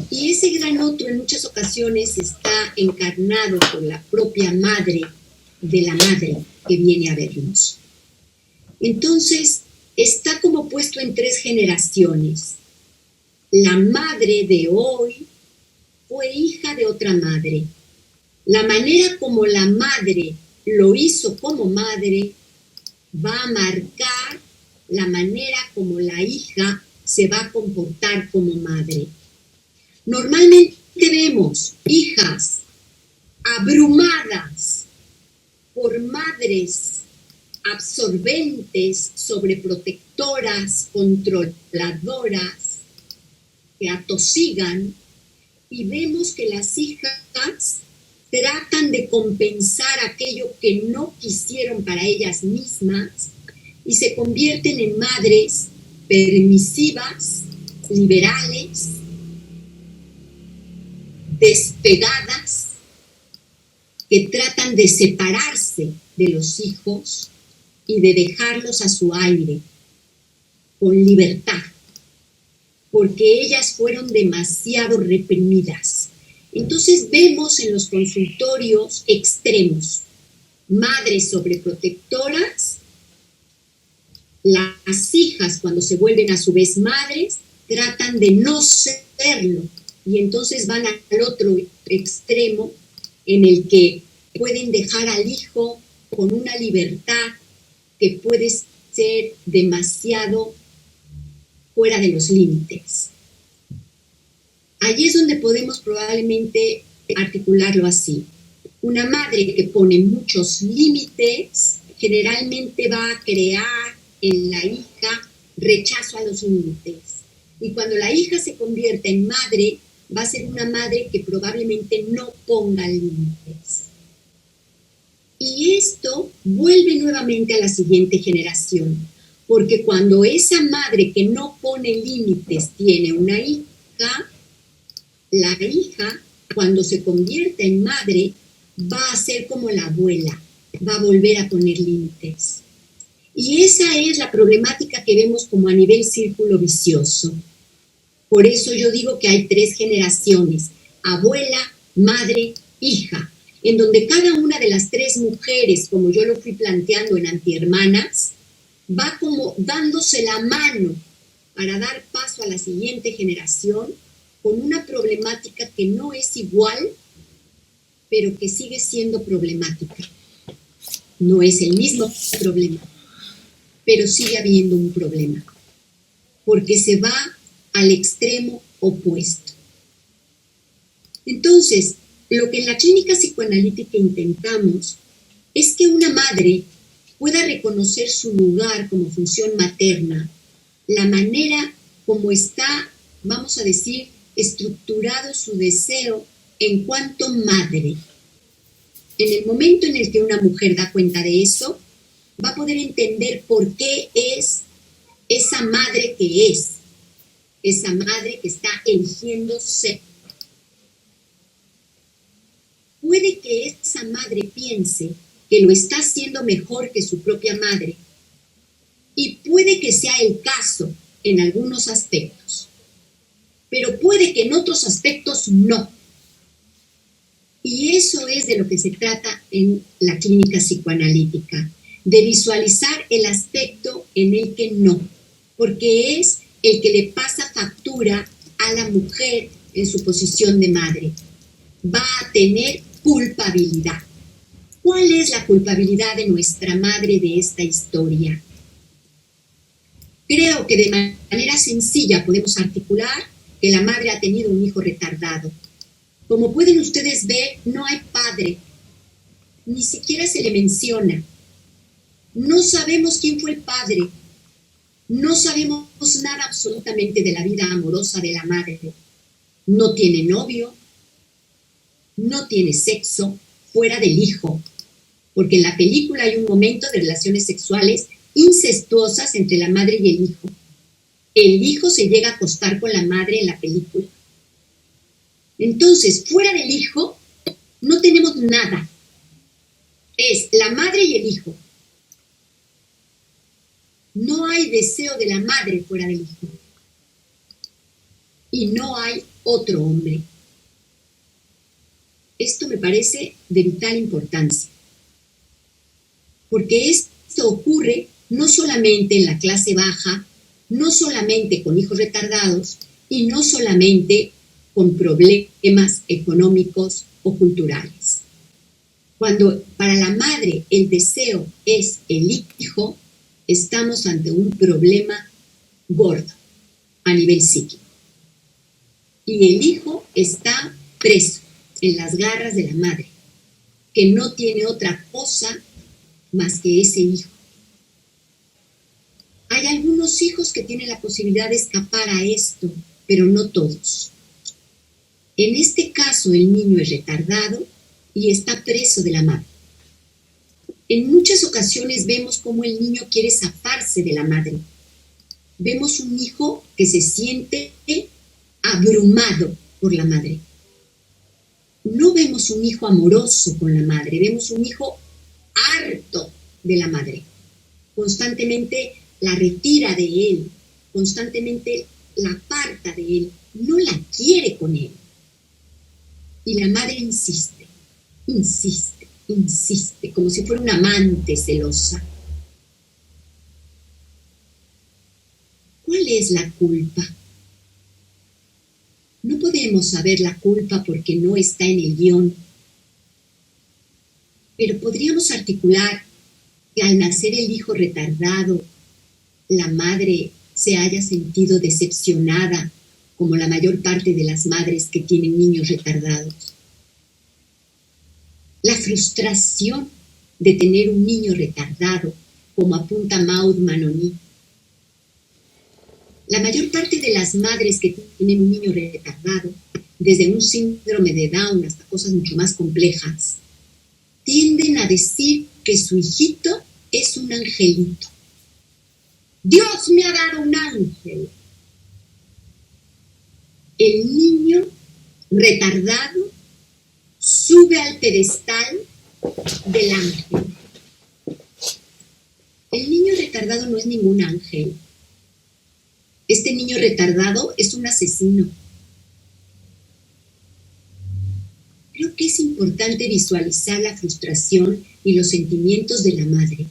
S1: Y ese gran otro en muchas ocasiones está encarnado por la propia madre de la madre que viene a vernos. Entonces, está como puesto en 3 generaciones. La madre de hoy fue hija de otra madre. La manera como la madre lo hizo como madre va a marcar la manera como la hija se va a comportar como madre. Normalmente vemos hijas abrumadas por madres absorbentes, sobreprotectoras, controladoras, que atosigan, y vemos que las hijas tratan de compensar aquello que no quisieron para ellas mismas y se convierten en madres permisivas, liberales, despegadas, que tratan de separarse de los hijos y de dejarlos a su aire, con libertad, porque ellas fueron demasiado reprimidas. Entonces vemos en los consultorios extremos, madres sobreprotectoras, las hijas cuando se vuelven a su vez madres, tratan de no serlo, y entonces van al otro extremo en el que pueden dejar al hijo con una libertad que puede ser demasiado fuera de los límites. Allí es donde podemos probablemente articularlo así. Una madre que pone muchos límites generalmente va a crear en la hija rechazo a los límites. Y cuando la hija se convierta en madre, va a ser una madre que probablemente no ponga límites. Y esto vuelve nuevamente a la siguiente generación, porque cuando esa madre que no pone límites tiene una hija, la hija, cuando se convierta en madre, va a ser como la abuela, va a volver a poner límites. Y esa es la problemática que vemos como a nivel círculo vicioso. Por eso yo digo que hay 3 generaciones, abuela, madre, hija, en donde cada una de las 3 mujeres, como yo lo fui planteando en Antihermanas, va como dándose la mano para dar paso a la siguiente generación con una problemática que no es igual, pero que sigue siendo problemática. No es el mismo problema, pero sigue habiendo un problema. porque se va al extremo opuesto. Entonces, lo que en la clínica psicoanalítica intentamos es que una madre pueda reconocer su lugar como función materna, la manera como está, vamos a decir, estructurado su deseo en cuanto madre. En el momento en el que una mujer da cuenta de eso, va a poder entender por qué es esa madre que es, esa madre que está eligiendo ser. Puede que esa madre piense que lo está haciendo mejor que su propia madre, y puede que sea el caso en algunos aspectos, pero puede que en otros aspectos no. Y eso es de lo que se trata en la clínica psicoanalítica, de visualizar el aspecto en el que no, porque es el que le pasa factura a la mujer en su posición de madre. Va a tener culpabilidad. ¿Cuál es la culpabilidad de nuestra madre de esta historia? Creo que de manera sencilla podemos articular que la madre ha tenido un hijo retardado. Como pueden ustedes ver, no hay padre, ni siquiera se le menciona. No sabemos quién fue el padre, no sabemos nada absolutamente de la vida amorosa de la madre. No tiene novio, no tiene sexo fuera del hijo, porque en la película hay un momento de relaciones sexuales incestuosas entre la madre y el hijo. El hijo se llega a acostar con la madre en la película. Entonces, fuera del hijo, no tenemos nada. Es la madre y el hijo. No hay deseo de la madre fuera del hijo. Y no hay otro hombre. Esto me parece de vital importancia. Porque esto ocurre no solamente en la clase baja, no solamente con hijos retardados y no solamente con problemas económicos o culturales. Cuando para la madre el deseo es el hijo, estamos ante un problema gordo a nivel psíquico. Y el hijo está preso en las garras de la madre, que no tiene otra cosa más que ese hijo. Hay algunos hijos que tienen la posibilidad de escapar a esto, pero no todos. En este caso, el niño es retardado y está preso de la madre. En muchas ocasiones vemos cómo el niño quiere zafarse de la madre. Vemos un hijo que se siente abrumado por la madre. No vemos un hijo amoroso con la madre, vemos un hijo harto de la madre. Constantemente la retira de él, constantemente la aparta de él, no la quiere con él. Y la madre insiste, insiste, insiste, como si fuera una amante celosa. ¿Cuál es la culpa? No podemos saber la culpa porque no está en el guión, pero podríamos articular que al nacer el hijo retardado, la madre se haya sentido decepcionada, como la mayor parte de las madres que tienen niños retardados. La frustración de tener un niño retardado, como apunta Maud Manoni. La mayor parte de las madres que tienen un niño retardado, desde un síndrome de Down hasta cosas mucho más complejas, tienden a decir que su hijito es un angelito. Dios me ha dado un ángel. El niño retardado sube al pedestal del ángel. El niño retardado no es ningún ángel. Este niño retardado es un asesino. Creo que es importante visualizar la frustración y los sentimientos de la madre,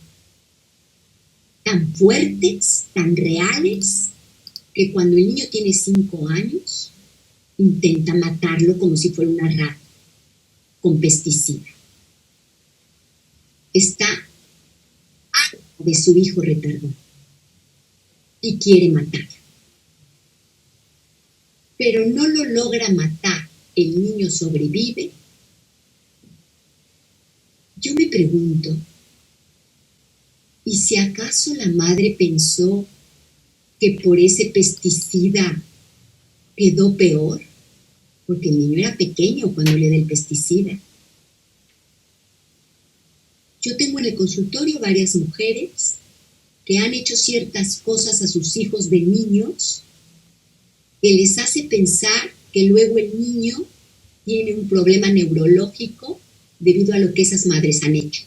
S1: tan fuertes, tan reales, que cuando el niño tiene 5 años, intenta matarlo como si fuera una rata, con pesticida. Está harto de su hijo retardado y quiere matarlo. pero no lo logra matar, el niño sobrevive. Yo me pregunto, ¿y si acaso la madre pensó que por ese pesticida quedó peor? Porque el niño era pequeño cuando le da el pesticida. Yo tengo en el consultorio varias mujeres que han hecho ciertas cosas a sus hijos de niños que les hace pensar que luego el niño tiene un problema neurológico debido a lo que esas madres han hecho.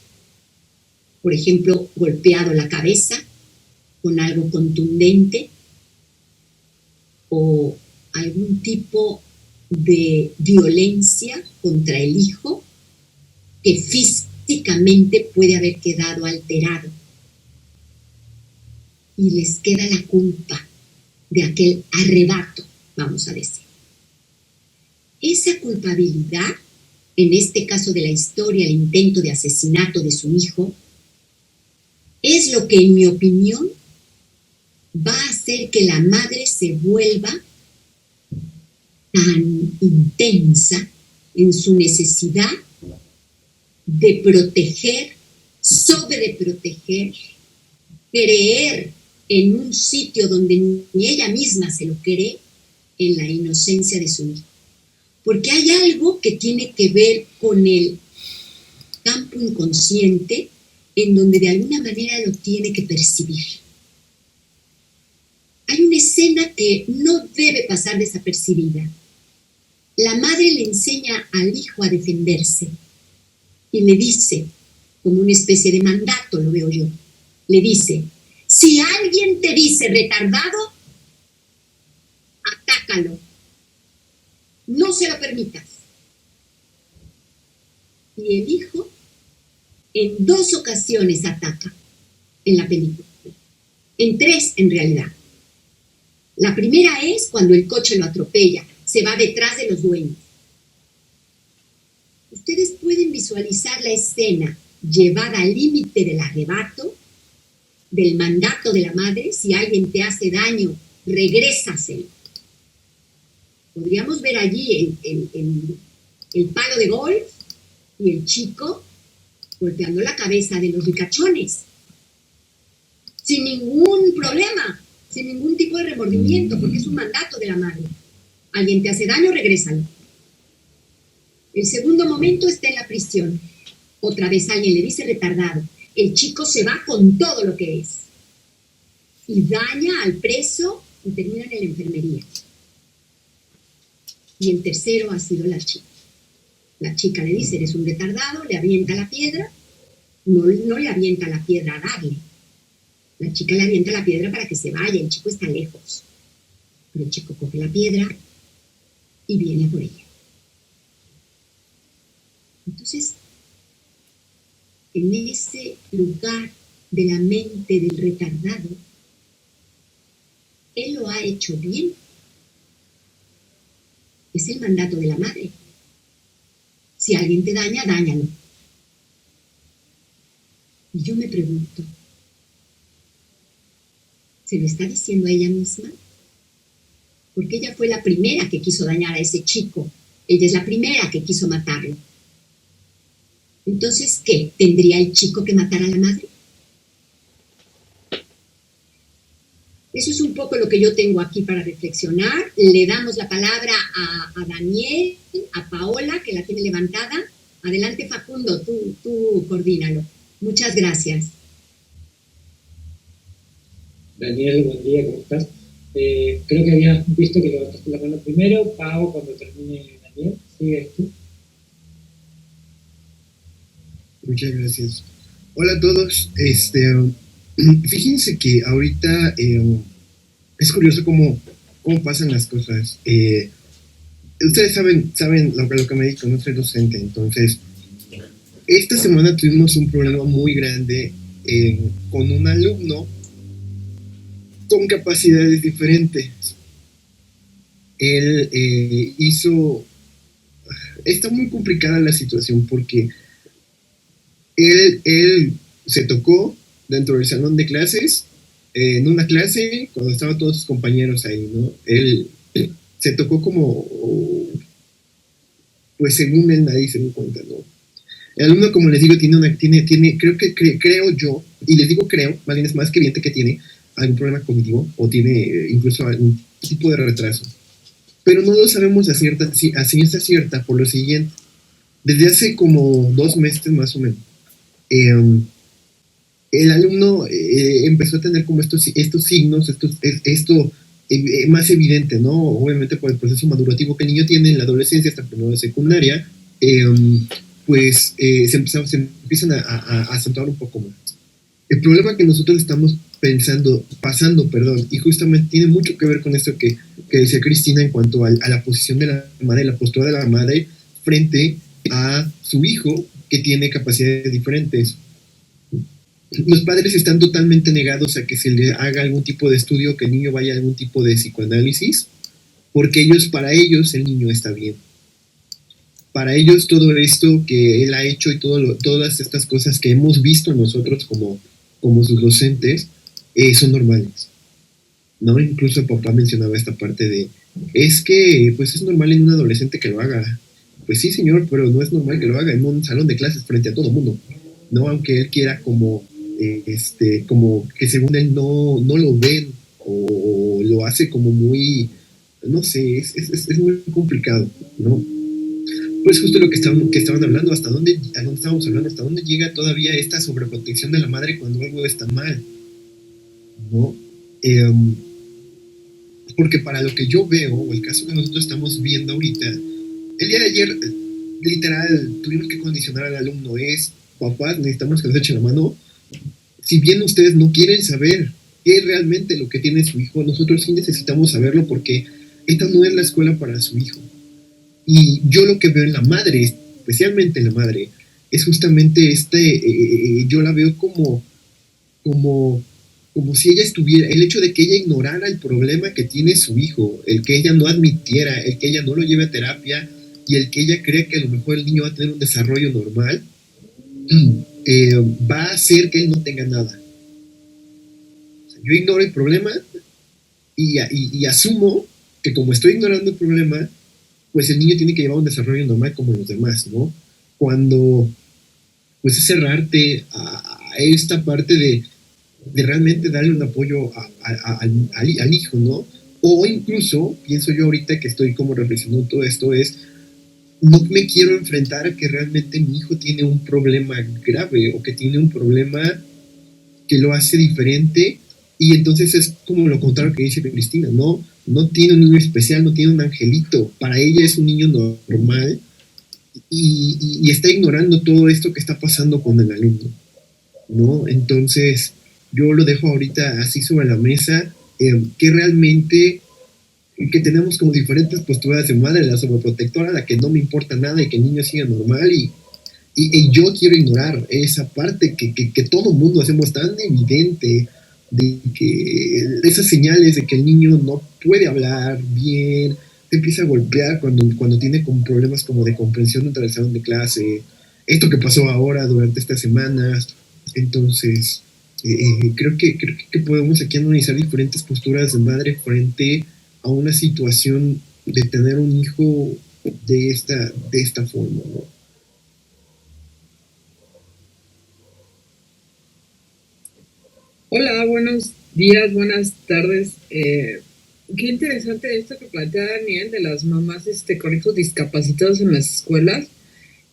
S1: Por ejemplo, golpeado la cabeza con algo contundente o algún tipo de violencia contra el hijo que físicamente puede haber quedado alterado. Y les queda la culpa de aquel arrebato, vamos a decir. Esa culpabilidad, en este caso de la historia, el intento de asesinato de su hijo, es lo que, en mi opinión, va a hacer que la madre se vuelva tan intensa en su necesidad de proteger, sobreproteger, creer en un sitio donde ni ella misma se lo cree, en la inocencia de su hijo. Porque hay algo que tiene que ver con el campo inconsciente en donde de alguna manera lo tiene que percibir. Hay una escena que no debe pasar desapercibida. La madre le enseña al hijo a defenderse y le dice, como una especie de mandato, lo veo yo, le dice, si alguien te dice retardado, atácalo. No se lo permitas. Y el hijo en 2 ocasiones ataca en la película. En 3 en realidad. La primera es cuando el coche lo atropella, se va detrás de los dueños. Ustedes pueden visualizar la escena llevada al límite del arrebato, del mandato de la madre, si alguien te hace daño, regrésaselo. Podríamos ver allí el palo de golf y el chico golpeando la cabeza de los ricachones, sin ningún problema, sin ningún tipo de remordimiento, porque es un mandato de la madre. Alguien te hace daño, regrésalo. El segundo momento está en la prisión. Otra vez alguien le dice retardado. El chico se va con todo lo que es y daña al preso y termina en la enfermería. Y el tercero ha sido la chica. La chica le dice, eres un retardado, le avienta la piedra. No le avienta la piedra a darle. La chica le avienta la piedra para que se vaya, el chico está lejos. Pero el chico coge la piedra y viene por ella. Entonces, en ese lugar de la mente del retardado, él lo ha hecho bien. Es el mandato de la madre. Si alguien te daña, dáñalo. Y yo me pregunto, ¿se lo está diciendo a ella misma? Porque ella fue la primera que quiso dañar a ese chico. Ella es la primera que quiso matarlo. Entonces, ¿qué? ¿Tendría el chico que matar a la madre? Eso es un poco lo que yo tengo aquí para reflexionar. Le damos la palabra a Daniel, a Paola, que la tiene levantada. Adelante, Facundo, tú coordínalo. Muchas gracias.
S2: Daniel, buen día, ¿cómo estás? Creo que habías visto que levantaste la mano primero. Pau, cuando termine Daniel, sigues tú.
S4: Muchas gracias. Hola a todos. Fíjense que ahorita es curioso cómo pasan las cosas. Ustedes saben lo que me dedico, no soy docente. Entonces, esta semana tuvimos un problema muy grande con un alumno con capacidades diferentes. Él está muy complicada la situación porque él se tocó dentro del salón de clases, en una clase, cuando estaban todos sus compañeros ahí, ¿no? Él se tocó como, pues según él nadie se dio cuenta, ¿no? El alumno, como les digo, creo yo, y les digo creo, más bien es más que evidente que tiene algún problema cognitivo o tiene incluso algún tipo de retraso. Pero no lo sabemos a ciencia cierta por lo siguiente. Desde hace como 2 meses más o menos, el alumno empezó a tener como estos signos, esto más evidente, ¿no? Obviamente por el proceso madurativo que el niño tiene en la adolescencia hasta primero de secundaria, pues se empiezan a acentuar un poco más. El problema que nosotros estamos pasando, y justamente tiene mucho que ver con esto que decía Cristina en cuanto a la posición de la madre, la postura de la madre frente a su hijo que tiene capacidades diferentes. Los padres están totalmente negados a que se le haga algún tipo de estudio, que el niño vaya a algún tipo de psicoanálisis, porque para ellos el niño está bien. Para ellos todo esto que él ha hecho y todas estas cosas que hemos visto nosotros como sus docentes son normales, ¿no? Incluso el papá mencionaba esta parte de, es que pues es normal en un adolescente que lo haga. Pues sí, señor, pero no es normal que lo haga en un salón de clases frente a todo el mundo, ¿no? Aunque él quiera como que según él no lo ven o lo hace como muy, no sé, es muy complicado, ¿no? Pues justo lo que estaban hablando, hasta dónde estábamos hablando, hasta dónde llega todavía esta sobreprotección de la madre cuando algo está mal, ¿no? Porque para lo que yo veo, o el caso que nosotros estamos viendo ahorita, el día de ayer, literal, tuvimos que condicionar al alumno, papás, necesitamos que nos echen la mano. Si bien ustedes no quieren saber qué es realmente lo que tiene su hijo, nosotros sí necesitamos saberlo porque esta no es la escuela para su hijo. Y yo lo que veo en la madre, especialmente en la madre, es justamente yo la veo como si ella estuviera, el hecho de que ella ignorara el problema que tiene su hijo, el que ella no admitiera, el que ella no lo lleve a terapia y el que ella cree que a lo mejor el niño va a tener un desarrollo normal, va a hacer que él no tenga nada. O sea, yo ignoro el problema y asumo que como estoy ignorando el problema, pues el niño tiene que llevar un desarrollo normal como los demás, ¿no? Cuando pues es cerrarte a esta parte de realmente darle un apoyo al hijo, ¿no? O incluso, pienso yo ahorita que estoy como reflexionando todo esto, no me quiero enfrentar a que realmente mi hijo tiene un problema grave o que tiene un problema que lo hace diferente, y entonces es como lo contrario que dice Cristina, no tiene un niño especial, no tiene un angelito, para ella es un niño normal y está ignorando todo esto que está pasando con el alumno, ¿no? Entonces yo lo dejo ahorita así sobre la mesa, que realmente que tenemos como diferentes posturas de madre, la sobreprotectora, la que no me importa nada y que el niño siga normal, y yo quiero ignorar esa parte que todo mundo hacemos tan evidente, de que esas señales de que el niño no puede hablar bien, te empieza a golpear cuando tiene como problemas como de comprensión dentro del salón de clase, esto que pasó ahora durante estas semanas. Entonces creo que podemos aquí analizar diferentes posturas de madre frente a una situación de tener un hijo de esta forma, ¿no?
S5: Hola, buenos días, buenas tardes. Qué interesante esto que plantea Daniel de las mamás con hijos discapacitados en las escuelas.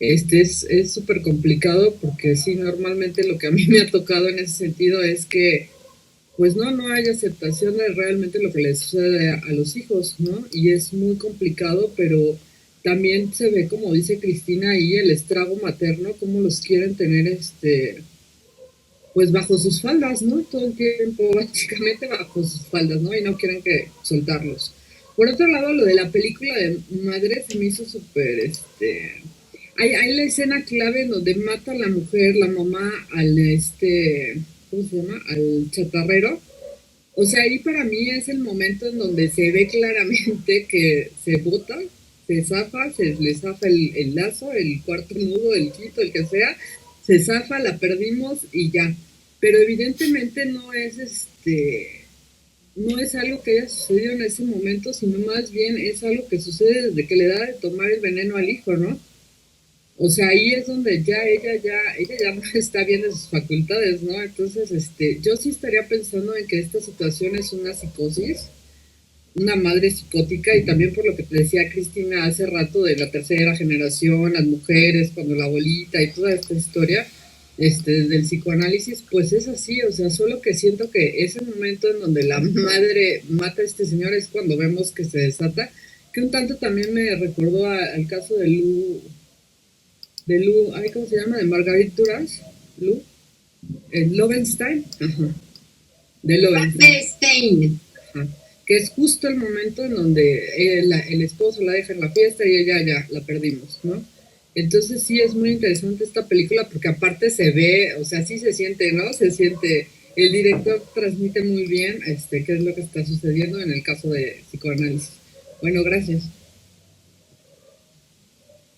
S5: Es súper complicado porque sí, normalmente lo que a mí me ha tocado en ese sentido es que pues no hay aceptación de realmente lo que les sucede a los hijos, ¿no? Y es muy complicado, pero también se ve, como dice Cristina, ahí el estrago materno, cómo los quieren tener pues bajo sus faldas, ¿no? Todo el tiempo, básicamente bajo sus faldas, ¿no? Y no quieren que soltarlos. Por otro lado, lo de la película de Madre se me hizo súper, hay la escena clave en donde mata a la mujer, la mamá, al ¿cómo se llama? Al chatarrero. O sea, ahí para mí es el momento en donde se ve claramente que se bota, se zafa, se le zafa el lazo, el cuarto nudo, el quinto, el que sea, se zafa, la perdimos y ya. Pero evidentemente no es no es algo que haya sucedido en ese momento, sino más bien es algo que sucede desde que le da de tomar el veneno al hijo, ¿no? O sea, ahí es donde ella ya no está bien de sus facultades, ¿no? Entonces, yo sí estaría pensando en que esta situación es una psicosis, una madre psicótica, y también por lo que te decía Cristina hace rato de la tercera generación, las mujeres, cuando la abuelita y toda esta historia, del psicoanálisis, pues es así, o sea, solo que siento que ese momento en donde la madre mata a este señor es cuando vemos que se desata, que un tanto también me recordó al caso de Lu, ay, ¿cómo se llama? De Marguerite Duras, Lu, Lovenstein, ajá, de Lovenstein,
S1: Stein.
S5: ajá, que es justo el momento en donde el esposo la deja en la fiesta y ella ya la perdimos, ¿no? Entonces sí es muy interesante esta película porque aparte se ve, o sea, sí se siente, ¿no? Se siente, el director transmite muy bien qué es lo que está sucediendo en el caso de psicoanálisis. Bueno, gracias.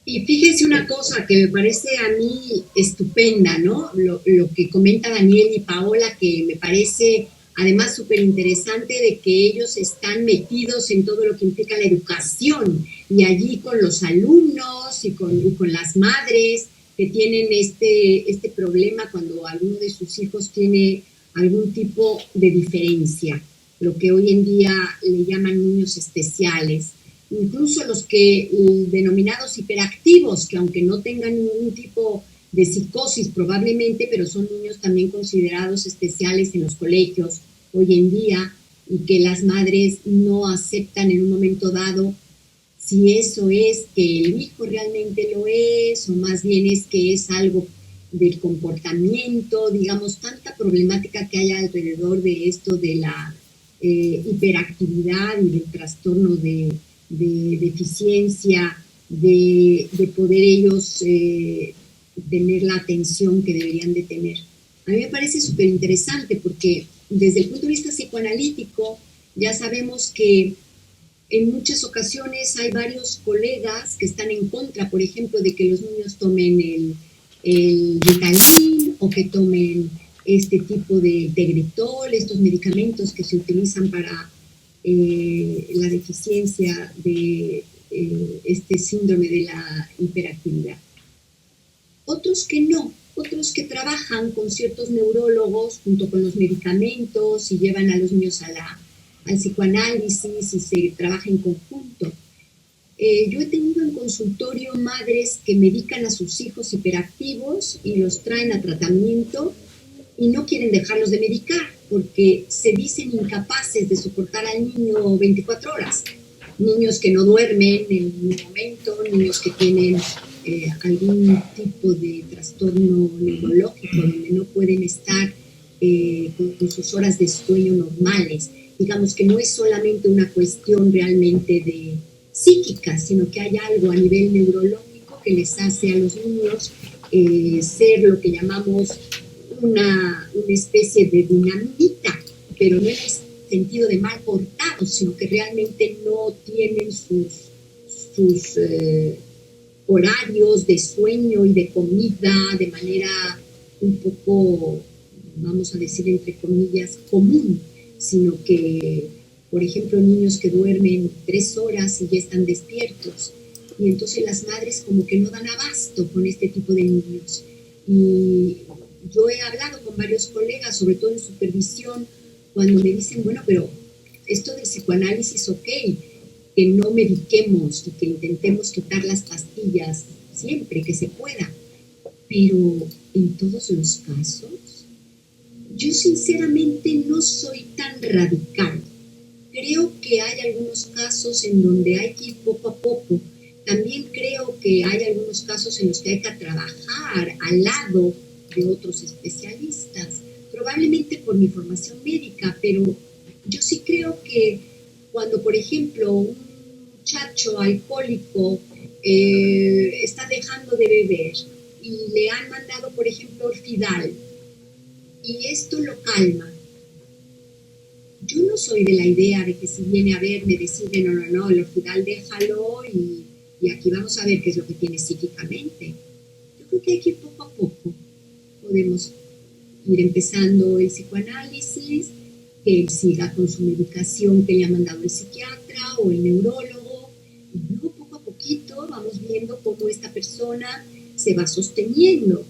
S1: Y fíjense una cosa que me parece a mí estupenda, ¿no? Lo que comenta Daniel y Paola, que me parece además súper interesante de que ellos están metidos en todo lo que implica la educación y allí con los alumnos y con las madres que tienen este problema cuando alguno de sus hijos tiene algún tipo de diferencia, lo que hoy en día le llaman niños especiales, incluso los que denominados hiperactivos, que aunque no tengan ningún tipo de psicosis probablemente, pero son niños también considerados especiales en los colegios hoy en día y que las madres no aceptan en un momento dado si eso es que el hijo realmente lo es o más bien es que es algo del comportamiento, digamos, tanta problemática que hay alrededor de esto de la hiperactividad y del trastorno de deficiencia, de poder ellos tener la atención que deberían de tener. A mí me parece súper interesante porque desde el punto de vista psicoanalítico ya sabemos que en muchas ocasiones hay varios colegas que están en contra, por ejemplo, de que los niños tomen el Ritalin o que tomen este tipo de Tegretol, estos medicamentos que se utilizan para la deficiencia de este síndrome de la hiperactividad. Otros que no, otros que trabajan con ciertos neurólogos junto con los medicamentos y llevan a los niños al psicoanálisis y se trabaja en conjunto. Yo he tenido en consultorio madres que medican a sus hijos hiperactivos y los traen a tratamiento y no quieren dejarlos de medicar porque se dicen incapaces de soportar al niño 24 horas. Niños que no duermen en un momento, niños que tienen algún tipo de trastorno neurológico donde no pueden estar con sus horas de sueño normales. Digamos que no es solamente una cuestión realmente de psíquica, sino que hay algo a nivel neurológico que les hace a los niños ser lo que llamamos una especie de dinamita, pero no en el sentido de mal portados, sino que realmente no tienen sus horarios de sueño y de comida de manera un poco, vamos a decir entre comillas, común, sino que, por ejemplo, niños que duermen 3 horas y ya están despiertos. Y entonces las madres como que no dan abasto con este tipo de niños. Y yo he hablado con varios colegas, sobre todo en supervisión, cuando me dicen, bueno, pero esto del psicoanálisis, ok, que no mediquemos y que intentemos quitar las pastillas siempre que se pueda, pero en todos los casos, yo sinceramente no soy tan radical. Creo que hay algunos casos en donde hay que ir poco a poco. También creo que hay algunos casos en los que hay que trabajar al lado de otros especialistas, probablemente por mi formación médica, pero yo sí creo que cuando, por ejemplo, un muchacho alcohólico está dejando de beber y le han mandado, por ejemplo, Orfidal, y esto lo calma, yo no soy de la idea de que si viene a verme decirle no, el Orfidal déjalo y aquí vamos a ver qué es lo que tiene psíquicamente. Yo creo que hay que ir poco a poco. Podemos ir empezando el psicoanálisis que él siga con su medicación que le ha mandado el psiquiatra o el neurólogo. Y luego poco a poquito vamos viendo cómo esta persona se va sosteniendo.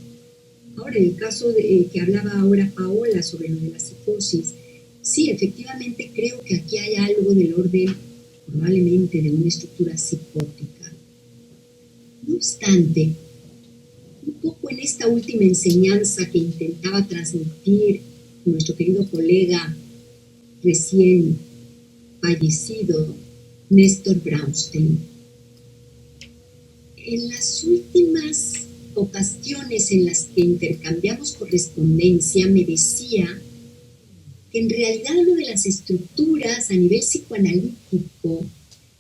S1: Ahora, en el caso que hablaba ahora Paola sobre lo de la psicosis, sí, efectivamente creo que aquí hay algo del orden probablemente de una estructura psicótica. No obstante, un poco en esta última enseñanza que intentaba transmitir nuestro querido colega recién fallecido, Néstor Brownstein, en las últimas ocasiones en las que intercambiamos correspondencia me decía que en realidad lo de las estructuras a nivel psicoanalítico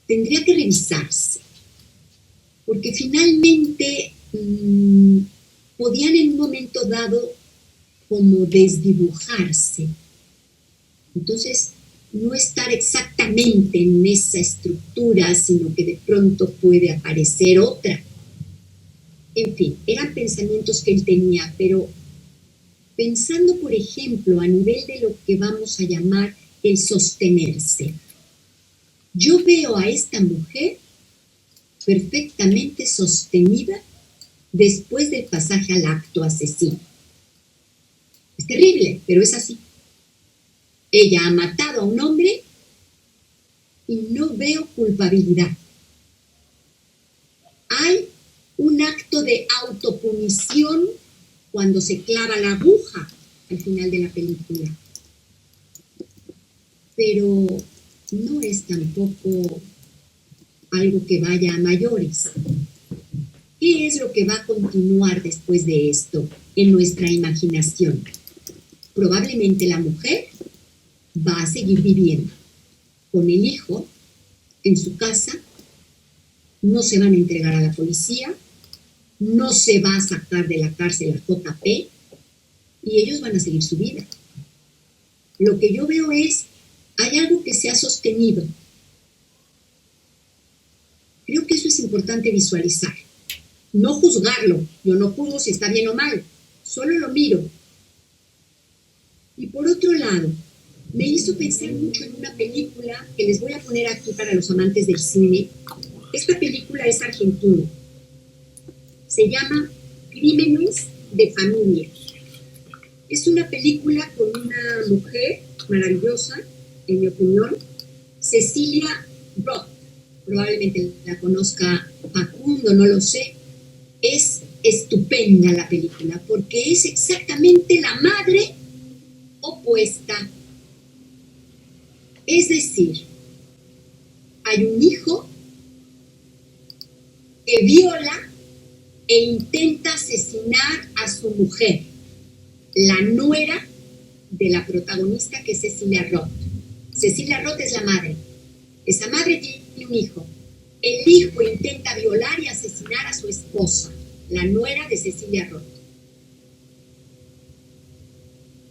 S1: tendría que revisarse, porque finalmente podían en un momento dado como desdibujarse. Entonces, no estar exactamente en esa estructura, sino que de pronto puede aparecer otra. En fin, eran pensamientos que él tenía, pero pensando, por ejemplo, a nivel de lo que vamos a llamar el sostenerse. Yo veo a esta mujer perfectamente sostenida después del pasaje al acto asesino. Es terrible, pero es así. Ella ha matado a un hombre y no veo culpabilidad. Hay un acto de autopunición cuando se clava la aguja al final de la película. Pero no es tampoco algo que vaya a mayores. ¿Qué es lo que va a continuar después de esto en nuestra imaginación? Probablemente la mujer va a seguir viviendo con el hijo en su casa, no se van a entregar a la policía, no se va a sacar de la cárcel a JP y ellos van a seguir su vida. Lo que yo veo es, hay algo que se ha sostenido. Creo que eso es importante visualizar. No juzgarlo, yo no juzgo si está bien o mal, solo lo miro. Y por otro lado, me hizo pensar mucho en una película que les voy a poner aquí para los amantes del cine. Esta película es argentina. Se llama Crímenes de Familia. Es una película con una mujer maravillosa, en mi opinión, Cecilia Roth. Probablemente la conozca Facundo, no lo sé. Es estupenda la película porque es exactamente la madre opuesta. Es decir, hay un hijo que viola e intenta asesinar a su mujer, la nuera de la protagonista, que es Cecilia Roth. Cecilia Roth es la madre. Esa madre tiene un hijo. El hijo intenta violar y asesinar a su esposa, la nuera de Cecilia Roth.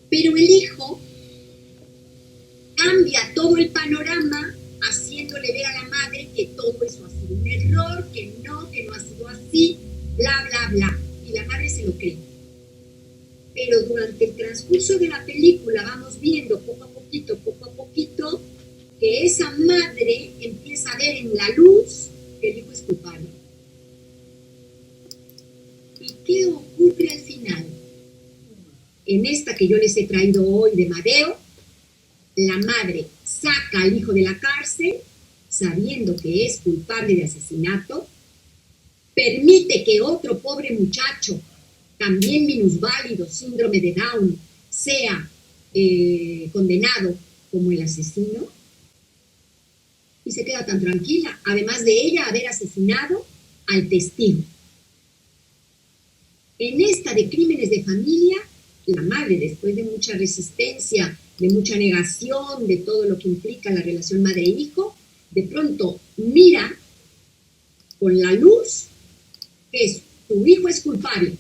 S1: Pero el hijo cambia todo el panorama haciéndole ver a la madre que todo eso ha sido un error, que no ha sido así, bla, bla, bla. Y la madre se lo cree. Pero durante el transcurso de la película vamos viendo poco a poquito, que esa madre empieza a ver en la luz que el hijo es culpable. ¿Y qué ocurre al final? En esta que yo les he traído hoy de Madeo, la madre saca al hijo de la cárcel, sabiendo que es culpable de asesinato, permite que otro pobre muchacho, también minusválido, síndrome de Down, sea condenado como el asesino, y se queda tan tranquila, además de ella haber asesinado al testigo. En esta de Crímenes de Familia, la madre, después de mucha resistencia, de mucha negación de todo lo que implica la relación madre-hijo, de pronto mira con la luz que su hijo es culpable,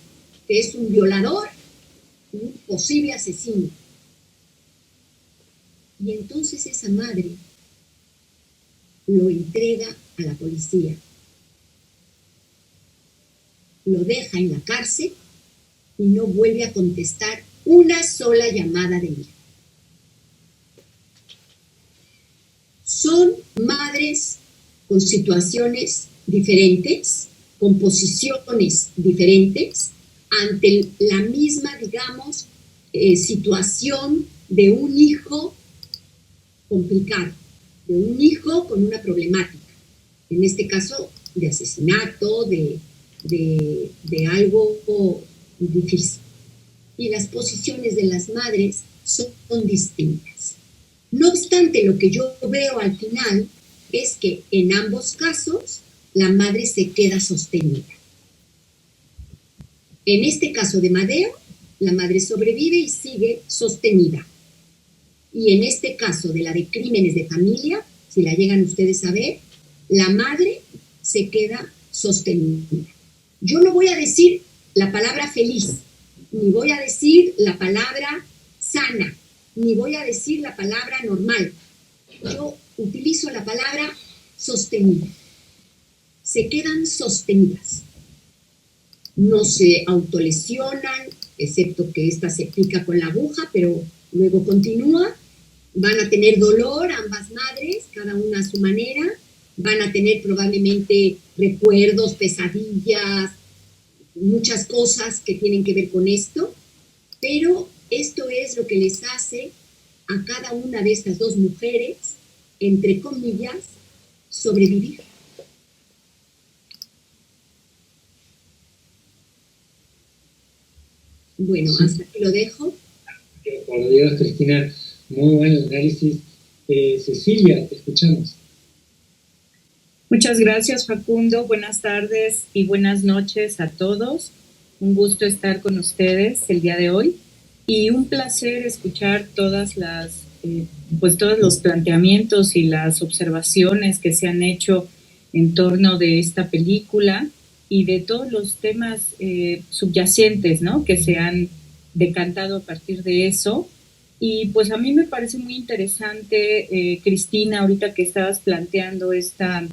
S1: que es un violador, un posible asesino. Y entonces esa madre lo entrega a la policía. Lo deja en la cárcel y no vuelve a contestar una sola llamada de hijo. son madres con situaciones diferentes, con posiciones diferentes, ante la misma, digamos, situación de un hijo complicado, de un hijo con una problemática, en este caso de asesinato, de algo difícil. Y las posiciones de las madres son distintas. No obstante, lo que yo veo al final es que en ambos casos la madre se queda sostenida. En este caso de Madeo, la madre sobrevive y sigue sostenida. Y en este caso de la de crímenes de familia, si la llegan ustedes a ver, la madre se queda sostenida. Yo no voy a decir la palabra feliz, ni voy a decir la palabra sana, ni voy a decir la palabra normal. Yo utilizo la palabra sostenida. Se quedan sostenidas. No se autolesionan, excepto que esta se pica con la aguja, pero luego continúa. Van a tener dolor ambas madres, cada una a su manera. Van a tener probablemente recuerdos, pesadillas, muchas cosas que tienen que ver con esto, pero esto es lo que les hace a cada una de estas dos mujeres, entre comillas, sobrevivir. Bueno, hasta aquí lo dejo.
S2: Por Dios, Cristina, muy buen análisis. Cecilia, te escuchamos.
S6: Muchas gracias, Facundo. Buenas tardes y buenas noches a todos. Un gusto estar con ustedes el día de hoy y un placer escuchar todos los planteamientos y las observaciones que se han hecho en torno de esta película y de todos los temas subyacentes, ¿no?, que se han decantado a partir de eso. Y pues a mí me parece muy interesante, Cristina, ahorita que estabas planteando esta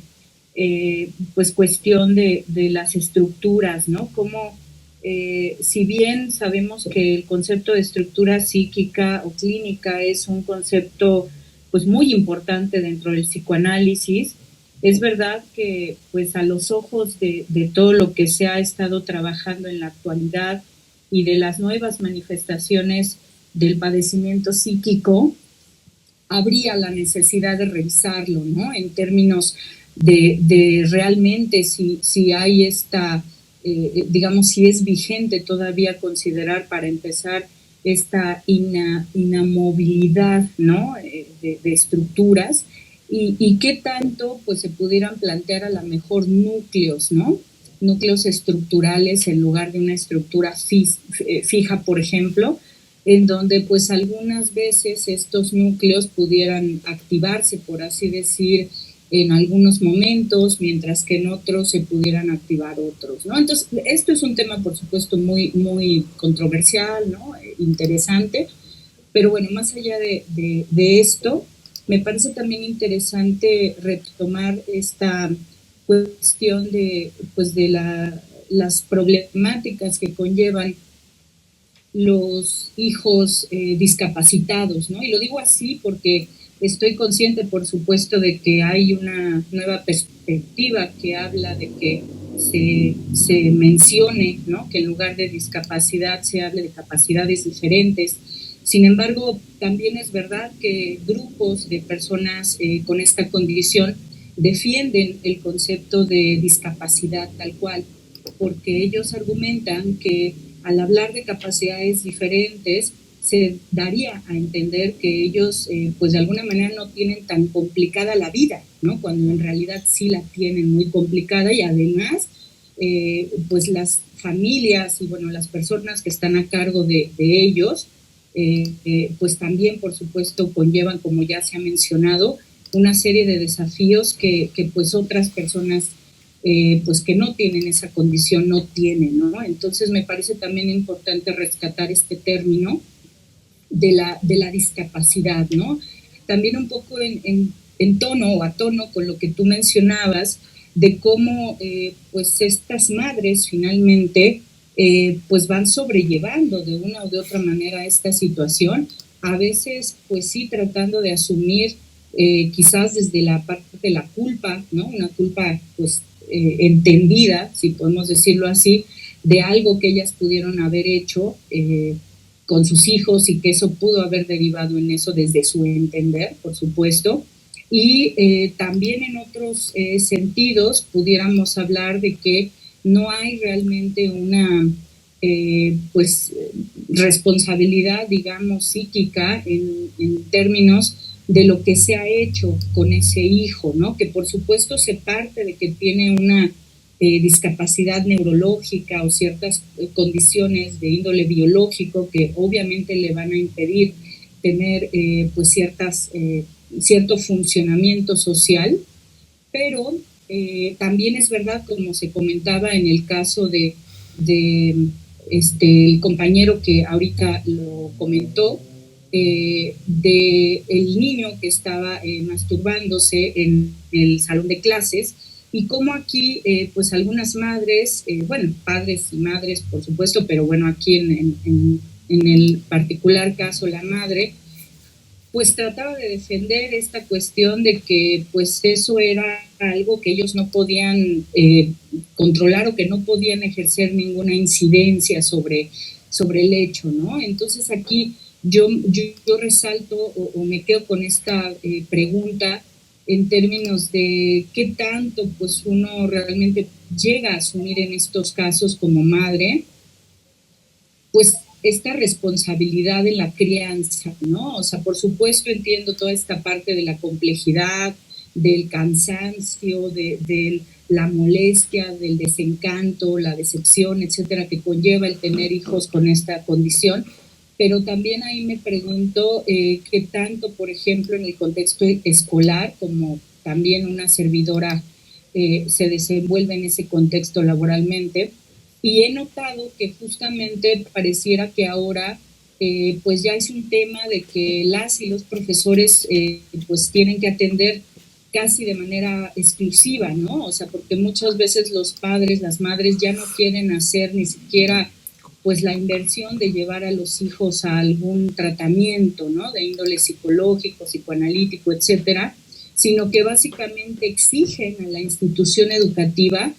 S6: pues cuestión de las estructuras, ¿no? Como si bien sabemos que el concepto de estructura psíquica o clínica es un concepto pues muy importante dentro del psicoanálisis, es verdad que pues a los ojos de todo lo que se ha estado trabajando en la actualidad y de las nuevas manifestaciones del padecimiento psíquico, habría la necesidad de revisarlo, ¿no?, en términos de realmente si hay esta, digamos, si es vigente todavía considerar para empezar esta inamovilidad, ¿no?, de estructuras y qué tanto pues se pudieran plantear a lo mejor núcleos, ¿no?, núcleos estructurales en lugar de una estructura fija, por ejemplo, en donde pues algunas veces estos núcleos pudieran activarse, por así decir, en algunos momentos, mientras que en otros se pudieran activar otros, ¿no? Entonces, esto es un tema, por supuesto, muy, muy controversial, ¿no?, interesante, pero bueno, más allá de esto, me parece también interesante retomar esta cuestión de las problemáticas que conllevan los hijos discapacitados, ¿no? Y lo digo así porque estoy consciente, por supuesto, de que hay una nueva perspectiva que habla de que se mencione, ¿no?, que en lugar de discapacidad se hable de capacidades diferentes. Sin embargo, también es verdad que grupos de personas con esta condición defienden el concepto de discapacidad tal cual, porque ellos argumentan que al hablar de capacidades diferentes se daría a entender que ellos pues de alguna manera no tienen tan complicada la vida, ¿no?, cuando en realidad sí la tienen muy complicada y además pues las familias y bueno, las personas que están a cargo de ellos pues también por supuesto conllevan, como ya se ha mencionado, una serie de desafíos que pues otras personas pues que no tienen esa condición no tienen, ¿no? Entonces me parece también importante rescatar este término de la discapacidad, ¿no? También un poco en tono o a tono con lo que tú mencionabas de cómo pues estas madres finalmente pues van sobrellevando de una u de otra manera esta situación, a veces pues sí tratando de asumir quizás desde la parte de la culpa, ¿no? Una culpa pues entendida, si podemos decirlo así, de algo que ellas pudieron haber hecho con sus hijos y que eso pudo haber derivado en eso desde su entender, por supuesto. Y también en otros sentidos pudiéramos hablar de que no hay realmente una pues responsabilidad, digamos, psíquica en términos de lo que se ha hecho con ese hijo, ¿no? Que por supuesto se parte de que tiene una discapacidad neurológica o ciertas condiciones de índole biológico que obviamente le van a impedir tener pues cierto funcionamiento social, pero también es verdad, como se comentaba en el caso de el compañero que ahorita lo comentó, de el niño que estaba masturbándose en el salón de clases, y cómo aquí pues algunas madres, bueno, padres y madres por supuesto, pero bueno, aquí en el particular caso la madre, pues trataba de defender esta cuestión de que pues eso era algo que ellos no podían controlar o que no podían ejercer ninguna incidencia sobre el hecho, ¿no? Entonces aquí yo resalto o me quedo con esta pregunta en términos de qué tanto pues uno realmente llega a asumir en estos casos como madre, pues esta responsabilidad en la crianza, ¿no? O sea, por supuesto entiendo toda esta parte de la complejidad, del cansancio, de la molestia, del desencanto, la decepción, etcétera, que conlleva el tener hijos con esta condición, pero también ahí me pregunto qué tanto, por ejemplo, en el contexto escolar, como también una servidora se desenvuelve en ese contexto laboralmente, y he notado que justamente pareciera que ahora pues ya es un tema de que las y los profesores pues tienen que atender casi de manera exclusiva, ¿no? O sea, porque muchas veces los padres, las madres ya no quieren hacer ni siquiera pues la inversión de llevar a los hijos a algún tratamiento, ¿no? De índole psicológico, psicoanalítico, etcétera, sino que básicamente exigen a la institución educativa